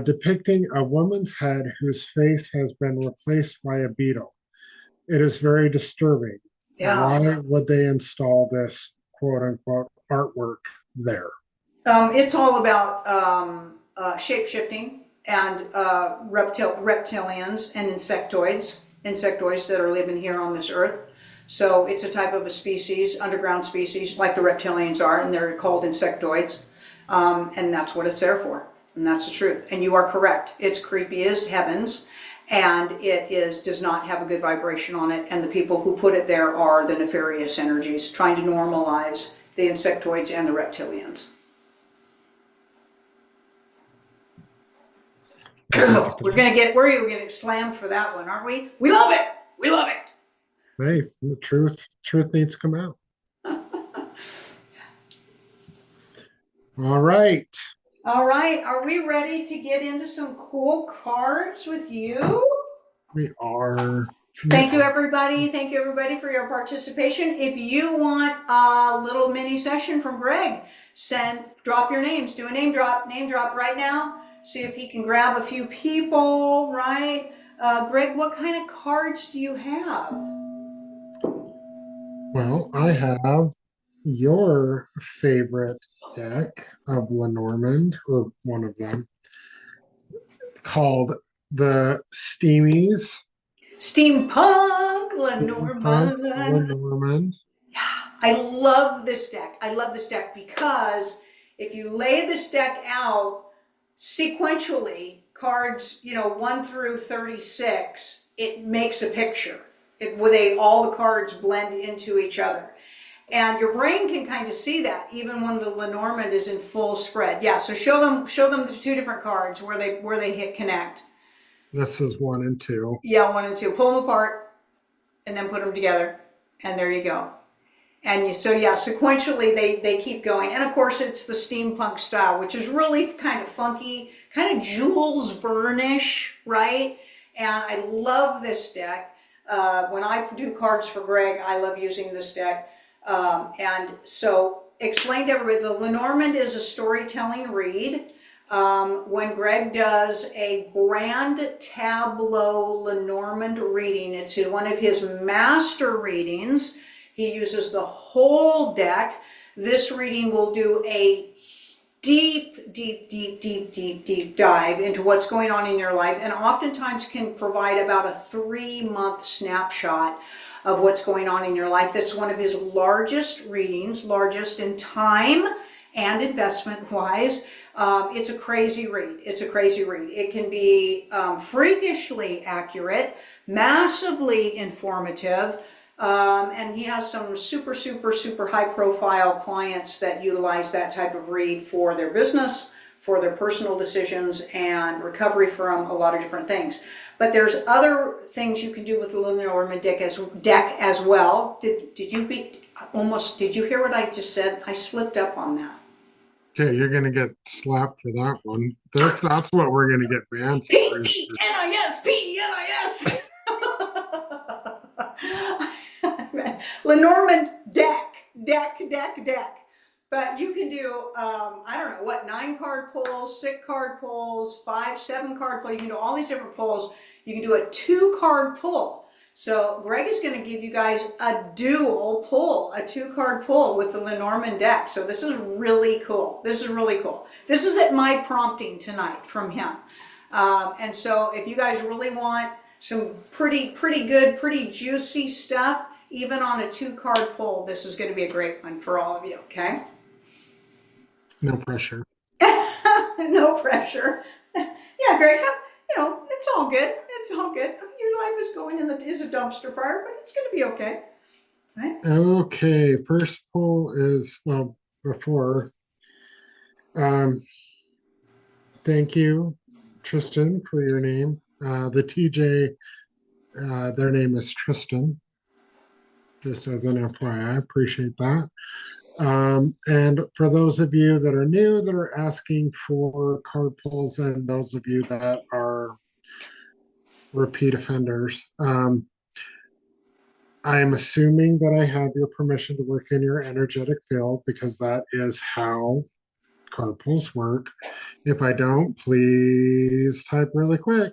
depicting a woman's head whose face has been replaced by a beetle. It is very disturbing. Yeah. Why would they install this quote unquote artwork there? It's all about shape-shifting and reptilians and insectoids that are living here on this earth. So it's a type of a species, underground species, like the reptilians are, and they're called insectoids. And that's what it's there for. And that's the truth. And you are correct. It's creepy as heavens, and does not have a good vibration on it. And the people who put it there are the nefarious energies trying to normalize the insectoids and the reptilians. We're getting slammed for that one, aren't we? We love it. We love it. Hey, the truth needs to come out. All right. All right. Are we ready to get into some cool cards with you? We are. Thank you, everybody. Thank you, everybody, for your participation. If you want a little mini session from Greg, drop your names. Do a name drop right now. See if he can grab a few people, right? Greg, what kind of cards do you have? Well, I have your favorite deck of Lenormand, or one of them, called the Steamies. Steampunk Lenormand. Lenormand. I love this deck. I love this deck because if you lay this deck out sequentially, cards, 1 through 36, it makes a picture. Where all the cards blend into each other. And your brain can kind of see that even when the Lenormand is in full spread. Yeah, so show them the two different cards where they hit connect. This is 1 and 2. Yeah, 1 and 2. Pull them apart and then put them together. And there you go. And sequentially they keep going. And of course it's the steampunk style, which is really kind of funky, kind of Jules Verne-ish, right? And I love this deck. When I do cards for Greg, I love using this deck. And so explain to everybody, the Lenormand is a storytelling read. When Greg does a grand tableau Lenormand reading, it's in one of his master readings. He uses the whole deck. This reading will do a deep dive into what's going on in your life, and oftentimes can provide about a 3-month snapshot of what's going on in your life. That's one of his largest readings, largest in time and investment wise. It's a crazy read. It can be freakishly accurate, massively informative. And he has some super high profile clients that utilize that type of read for their business, for their personal decisions, and recovery from a lot of different things. But there's other things you can do with the Lenormand deck as well. Did you hear what I just said? I slipped up on that. Okay, you're gonna get slapped for that one. That's what we're gonna get banned for. P-E-N-I-S. Lenormand deck. But you can do, 9 card pulls, 6 card pulls, 5, 7 card pulls. You can do all these different pulls. You can do a 2 card pull. So Greg is going to give you guys a dual pull, a 2 card pull with the Lenormand deck. So this is really cool. This is at my prompting tonight from him. And so if you guys really want some pretty good, pretty juicy stuff, even on a 2 card pull, this is going to be a great one for all of you, okay? No pressure. No pressure. Yeah, Greg, it's all good. Your life is going is a dumpster fire, but it's going to be okay. Right? Okay, first pull is, before. Thank you, Tristan, for your name. The TJ, their name is Tristan. Just as an FYI, I appreciate that. And for those of you that are new, that are asking for card pulls, and those of you that are repeat offenders, I'm assuming that I have your permission to work in your energetic field, because that is how card pulls work. If I don't, please type really quick.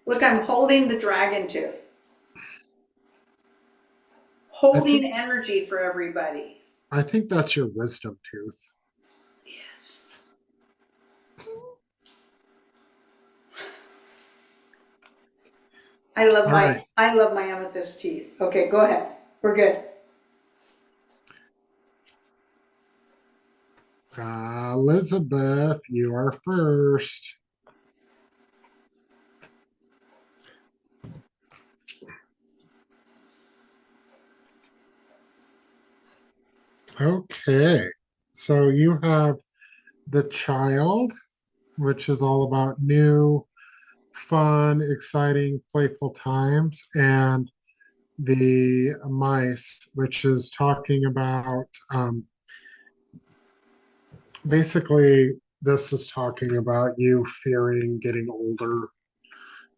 Look, I'm holding the dragon tooth. Holding energy for everybody. I think that's your wisdom tooth. Yes. All right. I love my amethyst teeth. Okay, go ahead. We're good. Elizabeth, you are first. Okay. So you have the child, which is all about new, fun, exciting, playful times, and the mice, which is talking about basically, this is talking about you fearing getting older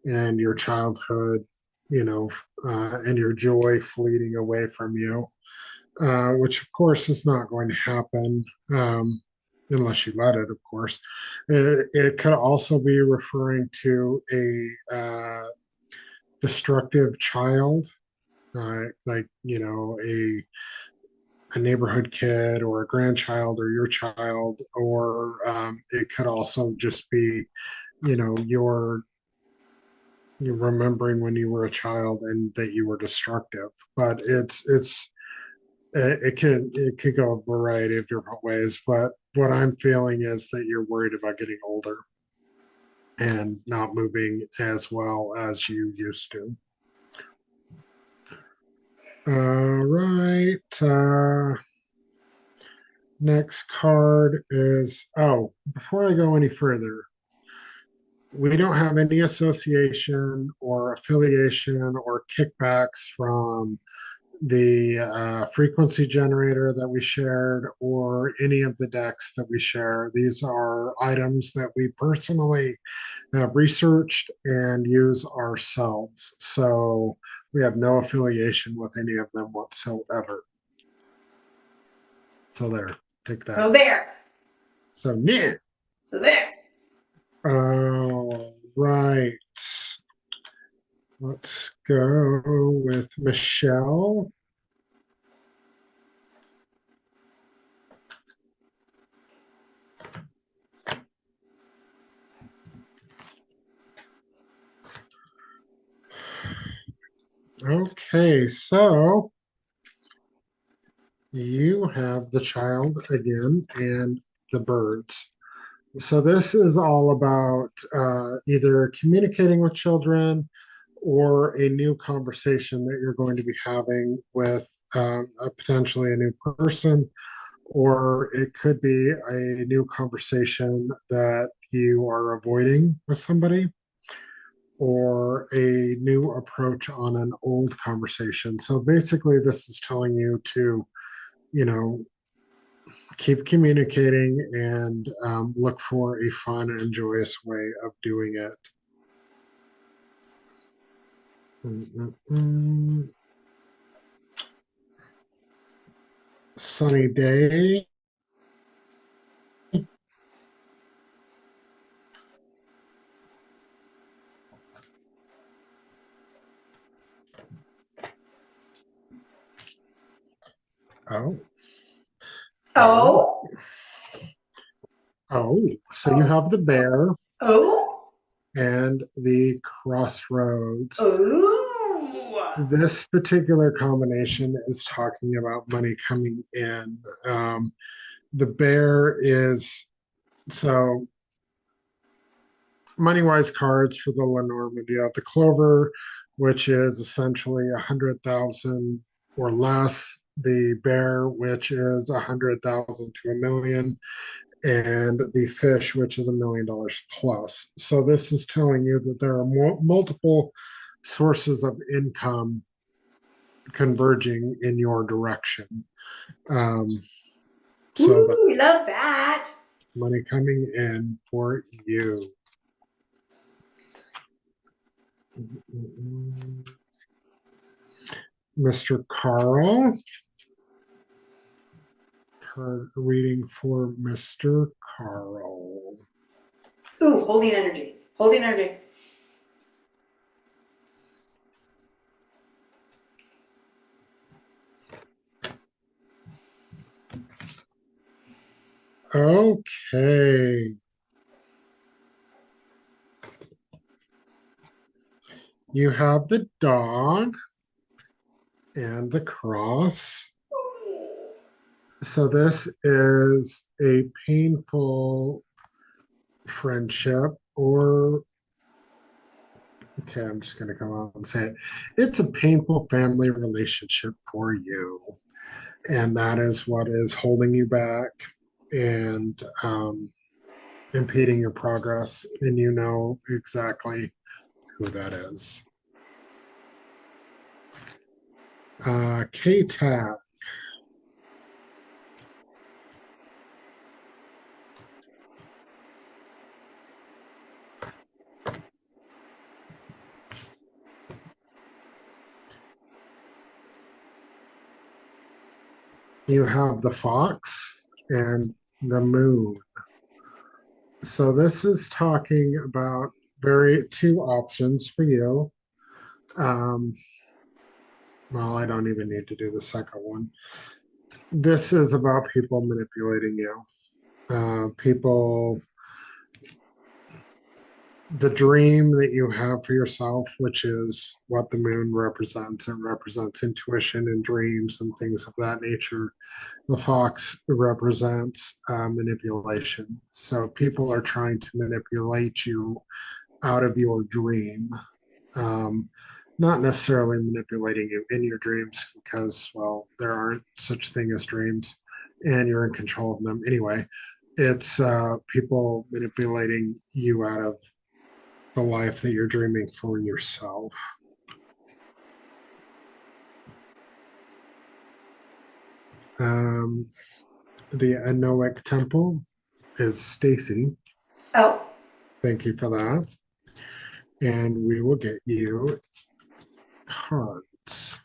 and your childhood, you know, and your joy fleeting away from you, which of course is not going to happen unless you let it, of course. It could also be referring to a destructive child, like, a neighborhood kid or a grandchild or your child, or it could also just be, your you're remembering when you were a child and that you were destructive. But it could go a variety of different ways. But what I'm feeling is that you're worried about getting older and not moving as well as you used to. All right. Next card is, oh, before I go any further, we don't have any association or affiliation or kickbacks from the frequency generator that we shared or any of the decks that we share. These are items that we personally have researched and use ourselves. So we have no affiliation with any of them whatsoever. So there, take that. So there. So yeah. So there. All right. Let's go with Michelle. Okay, so you have the child again and the birds. So this is all about either communicating with children or a new conversation that you're going to be having with potentially a new person, or it could be a new conversation that you are avoiding with somebody, or a new approach on an old conversation. So basically, this is telling you to, you know, keep communicating and look for a fun and joyous way of doing it. Sunny day. Oh, oh, Oh. oh. So you have the bear Oh. and the crossroads. Oh. This particular combination is talking about money coming in. The bear is, so money wise cards for the Lenormand. You have the clover, which is essentially 100,000 or less. The bear, which is 100,000 to 1,000,000, and the fish, which is $1,000,000 plus. So this is telling you that there are multiple sources of income converging in your direction. So that Ooh, love that. money coming in for you. Mr. Carl. Card reading for Mr. Carl. Ooh, holding energy. Holding energy. Okay. You have the dog and the cross. So this is a painful friendship, or okay, I'm just going to come out and say it. It's a painful family relationship for you. And that is what is holding you back and impeding your progress. And you know exactly who that is. K-Tab. You have the fox and the moon. So this is talking about very two options for you. Um, well, I don't even need to do the second one. This is about people manipulating you. People, the dream that you have for yourself, which is what the moon represents. It represents intuition and dreams and things of that nature. The fox represents manipulation. So people are trying to manipulate you out of your dream. Um, Not necessarily manipulating you in your dreams because, well, there aren't such thing as dreams and you're in control of them anyway. It's people manipulating you out of the life that you're dreaming for yourself. Um, the Anoic Temple is Stacy. Oh, Thank you for that. And we will get you cards.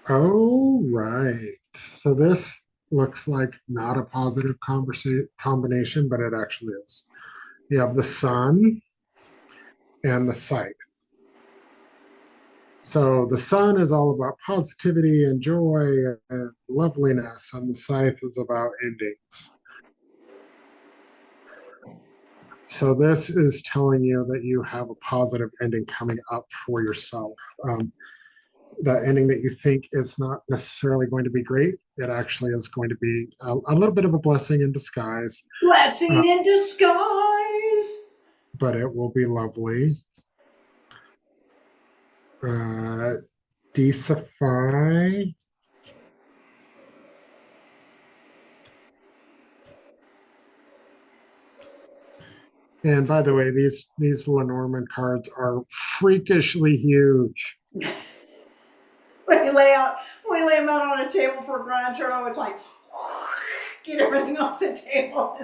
Oh, right. So this looks like not a positive combination, but it actually is. You have the sun and the scythe. So the sun is all about positivity and joy and loveliness, and the scythe is about endings. So this is telling you that you have a positive ending coming up for yourself. The ending that you think is not necessarily going to be great, it actually is going to be a little bit of a blessing in disguise, uh, blessing in disguise. but it will be lovely. Uh, Decify. And by the way, these Lenormand cards are freakishly huge. When you lay out, when we lay them out on a table for a grand turtle, it's like get everything off the table,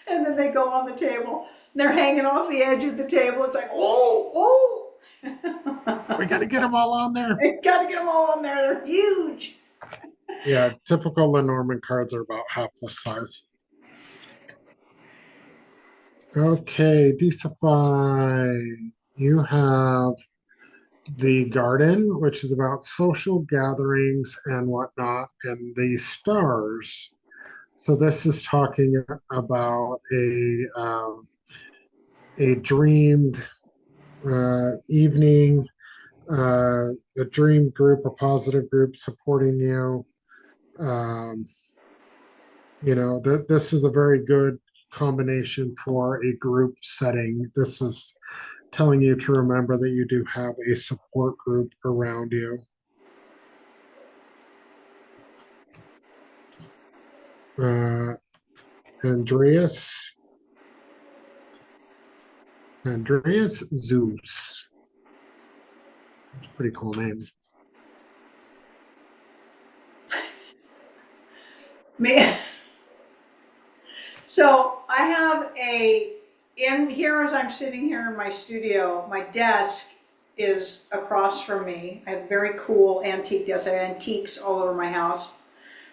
and then they go on the table. And they're hanging off the edge of the table. It's like We got to get them all on there. I got to get them all on there. They're huge. Yeah, typical Lenormand cards are about half this size. Okay, Decify. You have the garden, which is about social gatherings and whatnot, and the stars. So this is talking about a dreamed evening, a dream group, a positive group supporting you. Um, this is a very good combination for a group setting. This is telling you to remember that you do have a support group around you. Uh, Andreas, Andreas Zeus. Pretty cool name. Me. So I have in here as I'm sitting here in my studio, my desk is across from me. I have a very cool antique desk. I have antiques all over my house.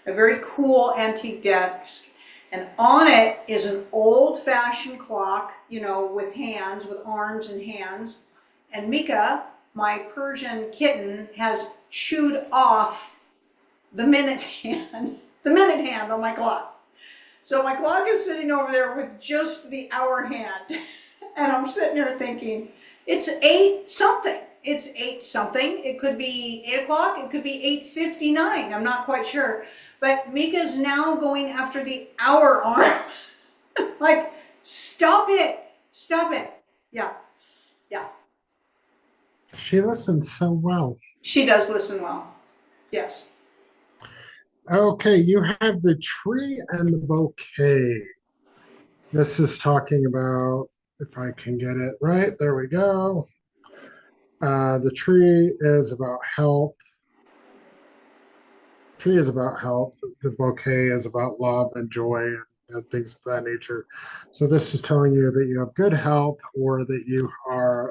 A very cool antique desk. And on it is an old-fashioned clock, with hands, with arms and hands. And Mika, my Persian kitten, has chewed off the minute hand on my clock. So my clock is sitting over there with just the hour hand. And I'm sitting there thinking, it's 8 something. It's 8 something. It could be 8 o'clock. It could be 8:59. I'm not quite sure. But Mika's now going after the hour arm. Like, stop it. Stop it. Yeah. Yeah. She listens so well. She does listen well. Yes. Okay, you have the tree and the bouquet. This is talking about, if I can get it right, there we go. The tree is about health. Tree is about health. The bouquet is about love and joy and things of that nature. So this is telling you that you have good health or that you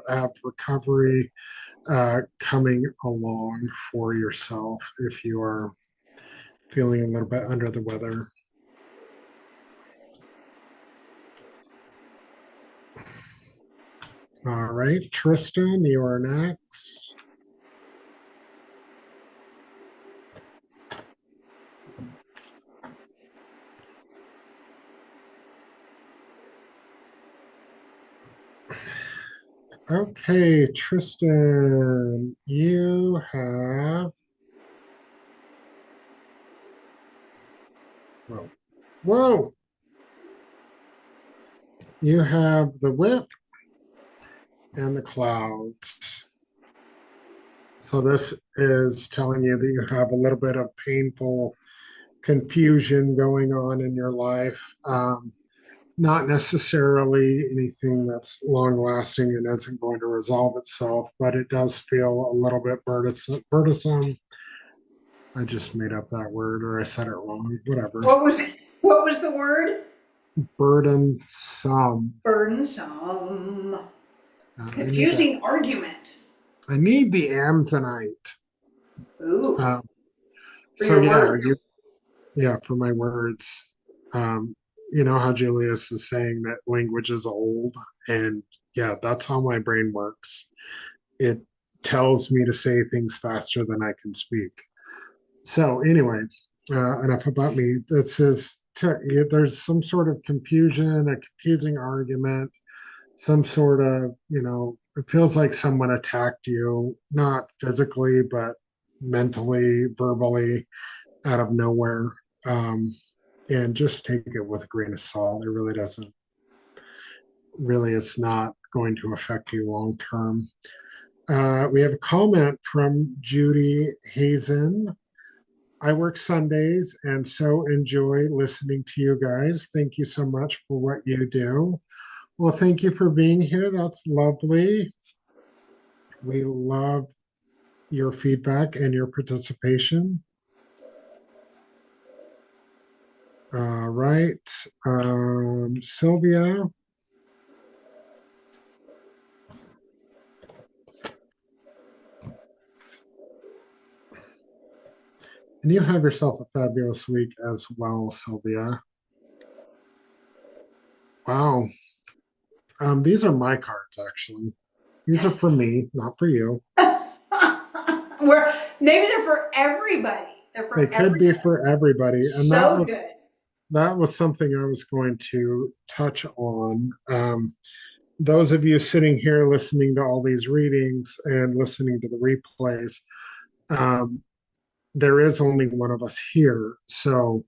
have recovery coming along for yourself if you are feeling a little bit under the weather. All right, Tristan, you are next. Okay, Tristan, you have. Whoa. Whoa! You have the whip and the clouds. So this is telling you that you have a little bit of painful confusion going on in your life. Not necessarily anything that's long lasting and isn't going to resolve itself, but it does feel a little bit burdensome. I just made up that word or I said it wrong, whatever. What was the word? Burdensome. Burdensome. Confusing argument. I need the Amazonite. Ooh. So yeah, for my words. You know how Julius is saying that language is old, and yeah, that's how my brain works. It tells me to say things faster than I can speak. So anyway, enough about me. There's some sort of confusion, a confusing argument, some sort of, it feels like someone attacked you, not physically, but mentally, verbally, out of nowhere. And just take it with a grain of salt. It really doesn't, really, it's not going to affect you long term. We have a comment from Judy Hazen. I work Sundays and so enjoy listening to you guys. Thank you so much for what you do. Well, thank you for being here. That's lovely. We love your feedback and your participation. All right. Sylvia. And you have yourself a fabulous week as well, Sylvia. Wow. These are my cards, actually. These are for me, not for you. Maybe they're for everybody. They could be for everybody. And so good. That was something I was going to touch on. Those of you sitting here listening to all these readings and listening to the replays, there is only one of us here. So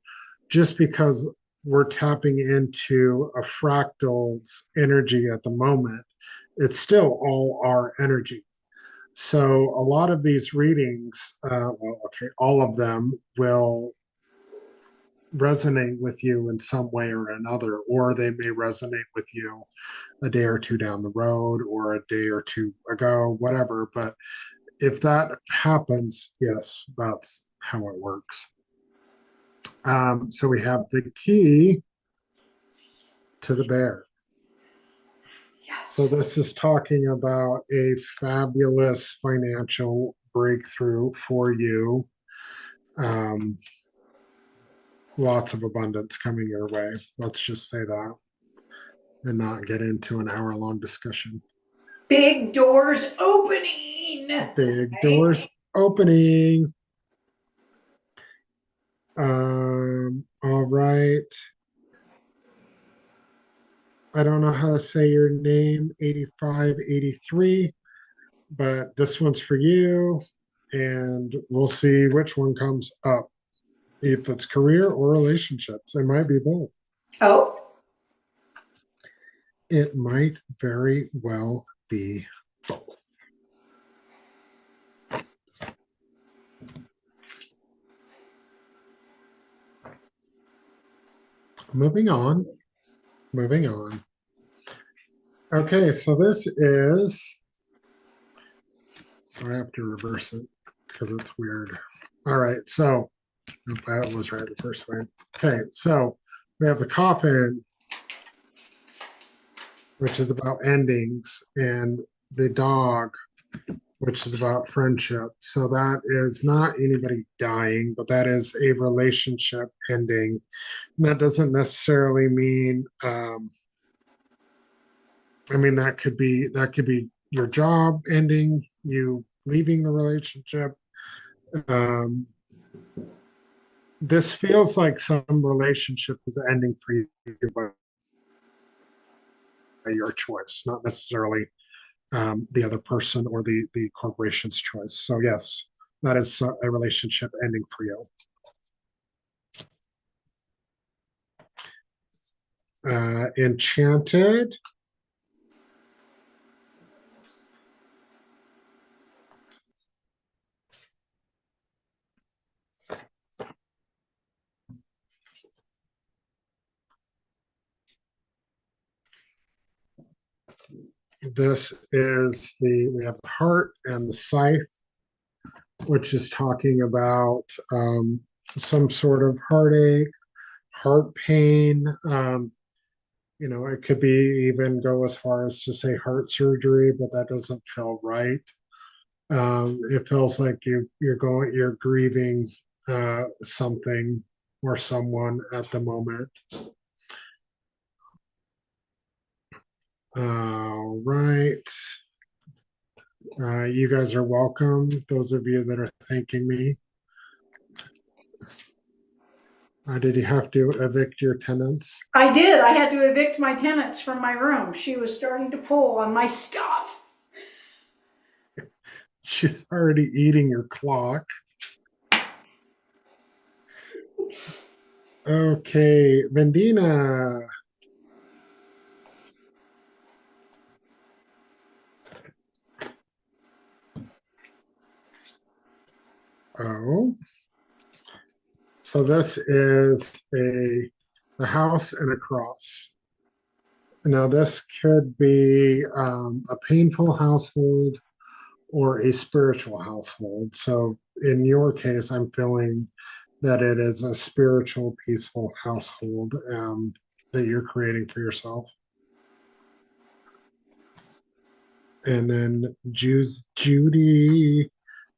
just because we're tapping into a fractal's energy at the moment, it's still all our energy. So a lot of these readings, all of them will resonate with you in some way or another, or they may resonate with you a day or two down the road or a day or two ago, whatever. But if that happens, yes, that's how it works. So we have the key to the bear. Yes. So this is talking about a fabulous financial breakthrough for you. Lots of abundance coming your way. Let's just say that and not get into an hour-long discussion. Big doors opening. Big doors opening. All right. I don't know how to say your name, 8583, but this one's for you. And we'll see which one comes up. If it's career or relationships, it might be both. Oh, It might very well be both. Moving on, moving on. Okay, so so I have to reverse it because it's weird. All right, so that was right the first way. Okay, so we have the coffin, which is about endings, and the dog, which is about friendship. So that is not anybody dying, but that is a relationship ending. And that doesn't necessarily mean, I mean, that could be your job ending, you leaving the relationship. Um, this feels like some relationship is ending for you by your choice, not necessarily the other person or the corporation's choice. So yes, that is a relationship ending for you. Enchanted. This is we have the heart and the scythe, which is talking about some sort of heartache, heart pain. It could be even go as far as to say heart surgery, but that doesn't feel right. It feels like you're grieving something or someone at the moment. All right. You guys are welcome. Those of you that are thanking me. Did you have to evict your tenants? I did. I had to evict my tenants from my room. She was starting to pull on my stuff. She's already eating your clock. Okay, Vendina. Oh, so this is a house and a cross. Now, this could be a painful household or a spiritual household. So, in your case, I'm feeling that it is a spiritual, peaceful household that you're creating for yourself. And then Judy.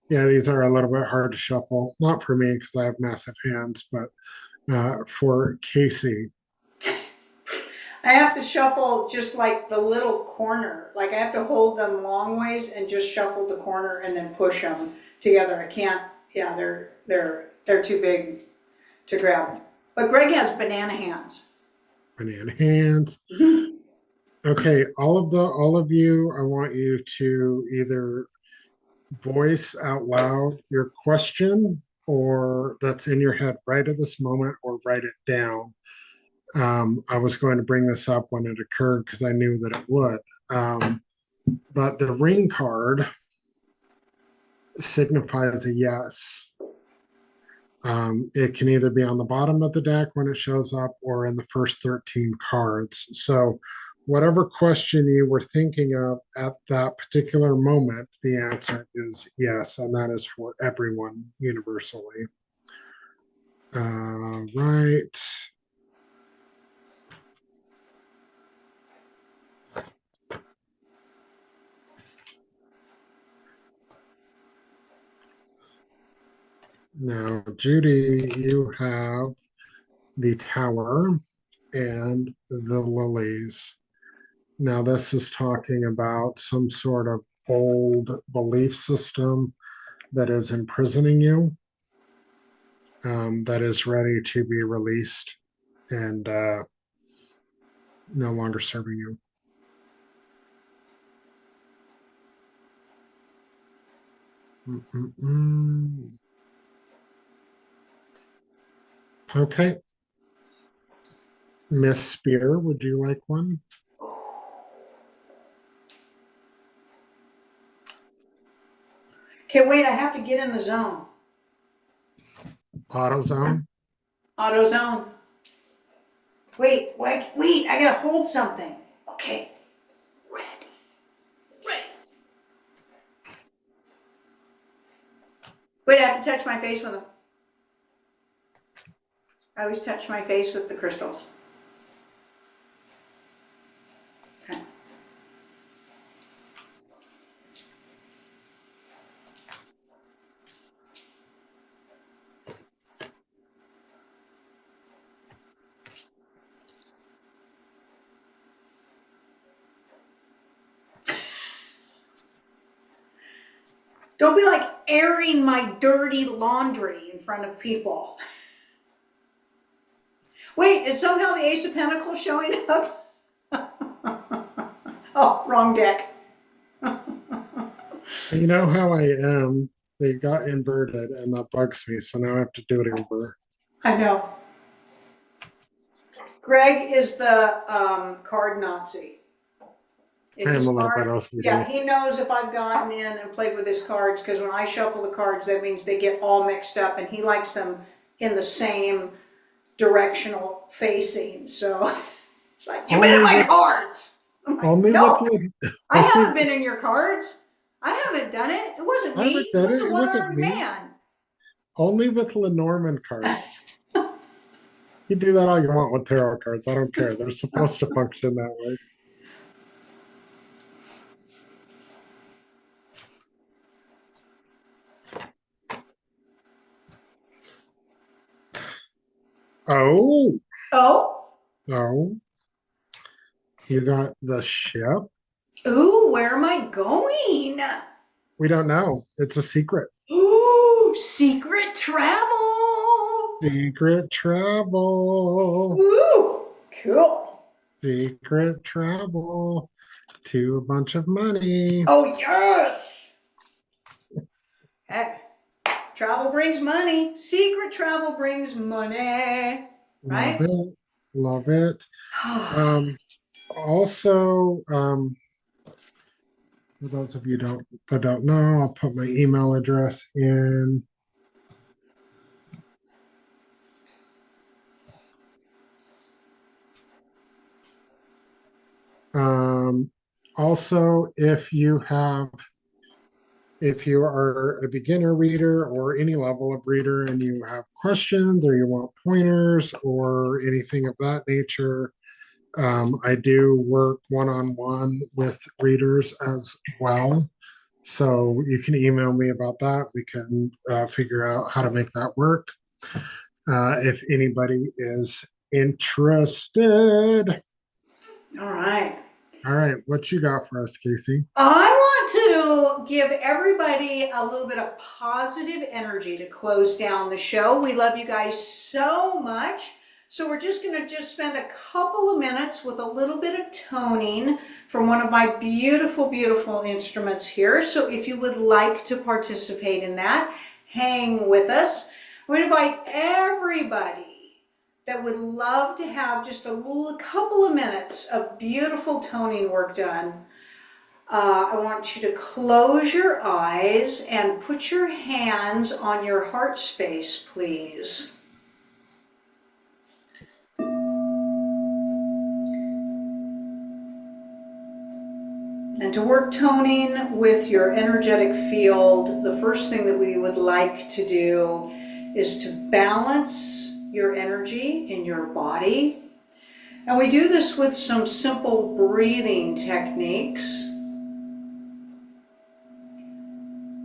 Yeah, these are a little bit hard to shuffle. Not for me because I have massive hands, but for Kasey. I have to shuffle just like the little corner. Like I have to hold them long ways and just shuffle the corner and then push them together. I can't. Yeah, they're too big to grab. But Greg has banana hands. Banana hands. Okay, all of you, I want you to either voice out loud your question or that's in your head right at this moment or write it down. I was going to bring this up when it occurred because I knew that it would. But the ring card signifies a yes. It can either be on the bottom of the deck when it shows up or in the first 13 cards. So, whatever question you were thinking of at that particular moment, the answer is yes, and that is for everyone universally. Right. Now, Judy, you have the tower and the lilies. Now, this is talking about some sort of old belief system that is imprisoning you, that is ready to be released. And No longer serving you. Mm-mm-mm. Okay. Miss Spear, would you like one? Okay, wait, I have to get in the zone. AutoZone? AutoZone. Wait, I gotta hold something. Okay, ready, ready. Wait, I have to touch my face with them. I always touch my face with the crystals. Okay. Don't be like airing my dirty laundry in front of people. Wait, is somehow the Ace of Pentacles showing up? Oh, wrong deck. You know how I am. They got inverted and that bugs me, so now I have to do it over. I know. Greg is the card Nazi. If I am his a little bit card, OCD. yeah, he knows if I've gotten in and played with his cards, because when I shuffle the cards, that means they get all mixed up, and he likes them in the same directional facing. So it's like, you've been in Only my with cards. I'm like, only with no, I only haven't been in your cards. I haven't done it. It wasn't I me. haven't It done was it. the It wasn't one-armed me. man. Only with Lenormand cards. You do that all you want with tarot cards. I don't care. They're supposed to function that way. Oh, Oh, oh, you got the ship? ooh, where am I going? We don't know. It's a secret. Ooh, secret travel. Secret travel. Ooh, cool. Secret travel to a bunch of money. Oh, yes. Heck, travel brings money. Secret travel brings money. Love Right? it. Love it. Um, also, for those of you that don't know, I'll put my email address in. Um, also, if you are a beginner reader or any level of reader and you have questions or you want pointers or anything of that nature, I do work one-on-one with readers as well. So you can email me about that. We can figure out how to make that work. If anybody is interested. All right. All right, what you got for us, Kasey? I want to give everybody a little bit of positive energy to close down the show. We love you guys so much. So we're just going to spend a couple of minutes with a little bit of toning from one of my beautiful, beautiful instruments here. So if you would like to participate in that, hang with us. We invite everybody that would love to have just a couple of minutes of beautiful toning work done. I want you to close your eyes and put your hands on your heart space, please. And to work toning with your energetic field, the first thing that we would like to do is to balance your energy in your body. And we do this with some simple breathing techniques.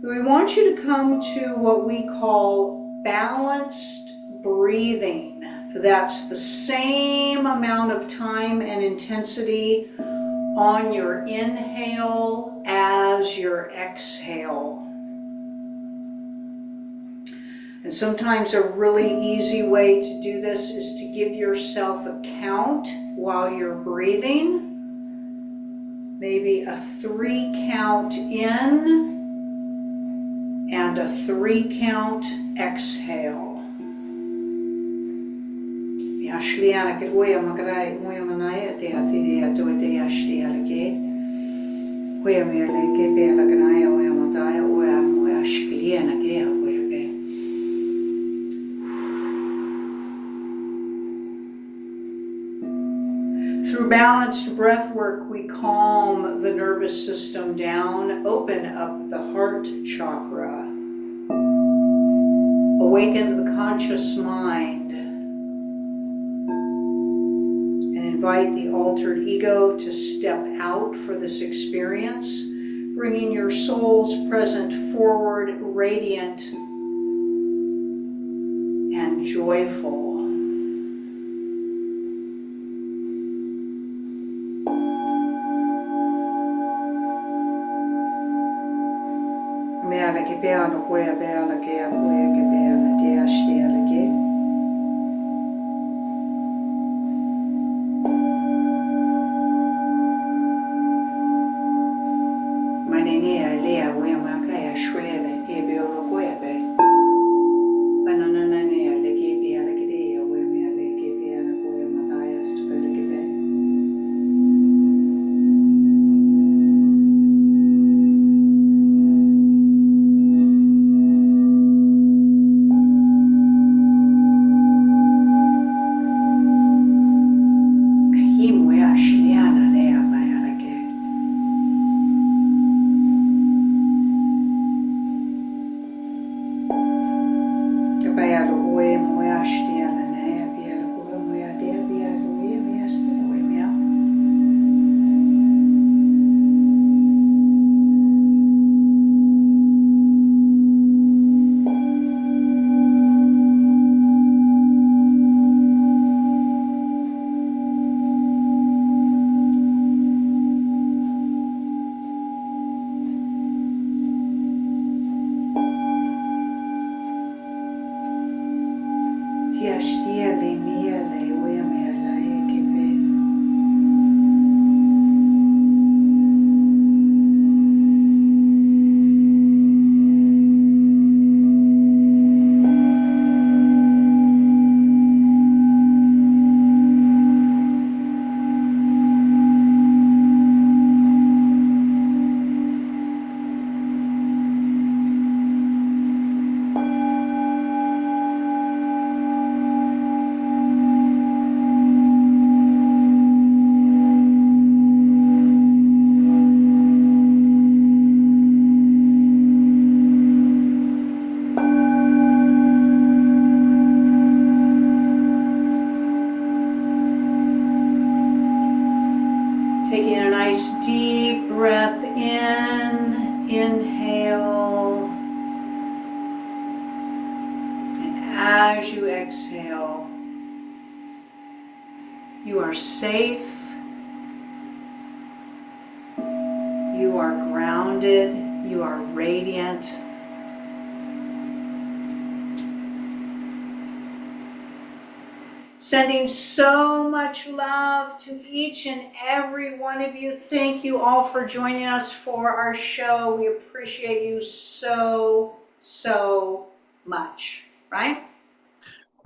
We want you to come to what we call balanced breathing. That's the same amount of time and intensity on your inhale as your exhale. And sometimes a really easy way to do this is to give yourself a count while you're breathing. Maybe a 3 count in and a 3 count exhale. Through balanced breath work, we calm the nervous system down, open up the heart chakra, awaken the conscious mind, and invite the altered ego to step out for this experience, bringing your soul's present forward, radiant and joyful. Taking a nice deep breath in, inhale, and as you exhale, you are safe, you are grounded, you are radiant. Sending so much love to each and every one of you. Thank you all for joining us for our show. We appreciate you so, so much, right?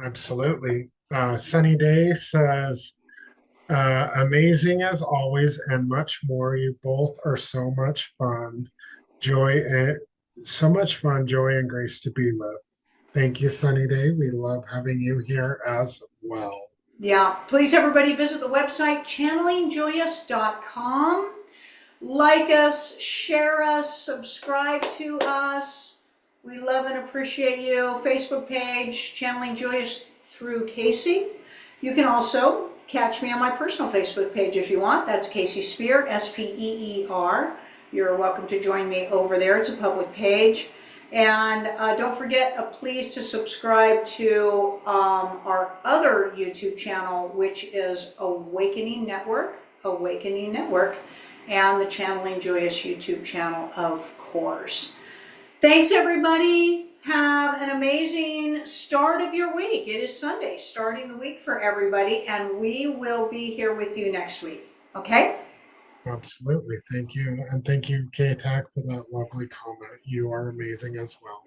Absolutely. Sunny Day says, amazing as always and much more. You both are so much fun. Joy and so much fun, joy and grace to be with. Thank you, Sunny Day. We love having you here as well. Yeah, please everybody visit the website channelingjoyous.com. Like us, share us, subscribe to us. We love and appreciate you. Facebook page, Channeling Joyous through Kasey. You can also catch me on my personal Facebook page if you want. That's Kasey Speer, S-P-E-E-R. You're welcome to join me over there. It's a public page. And don't forget, please, to subscribe to our other YouTube channel, which is Awakening Network, and the Channeling Joyous YouTube channel, of course. Thanks, everybody. Have an amazing start of your week. It is Sunday, starting the week for everybody, and we will be here with you next week. Okay? Absolutely. Thank you. And thank you, K-Tac, for that lovely comment. You are amazing as well.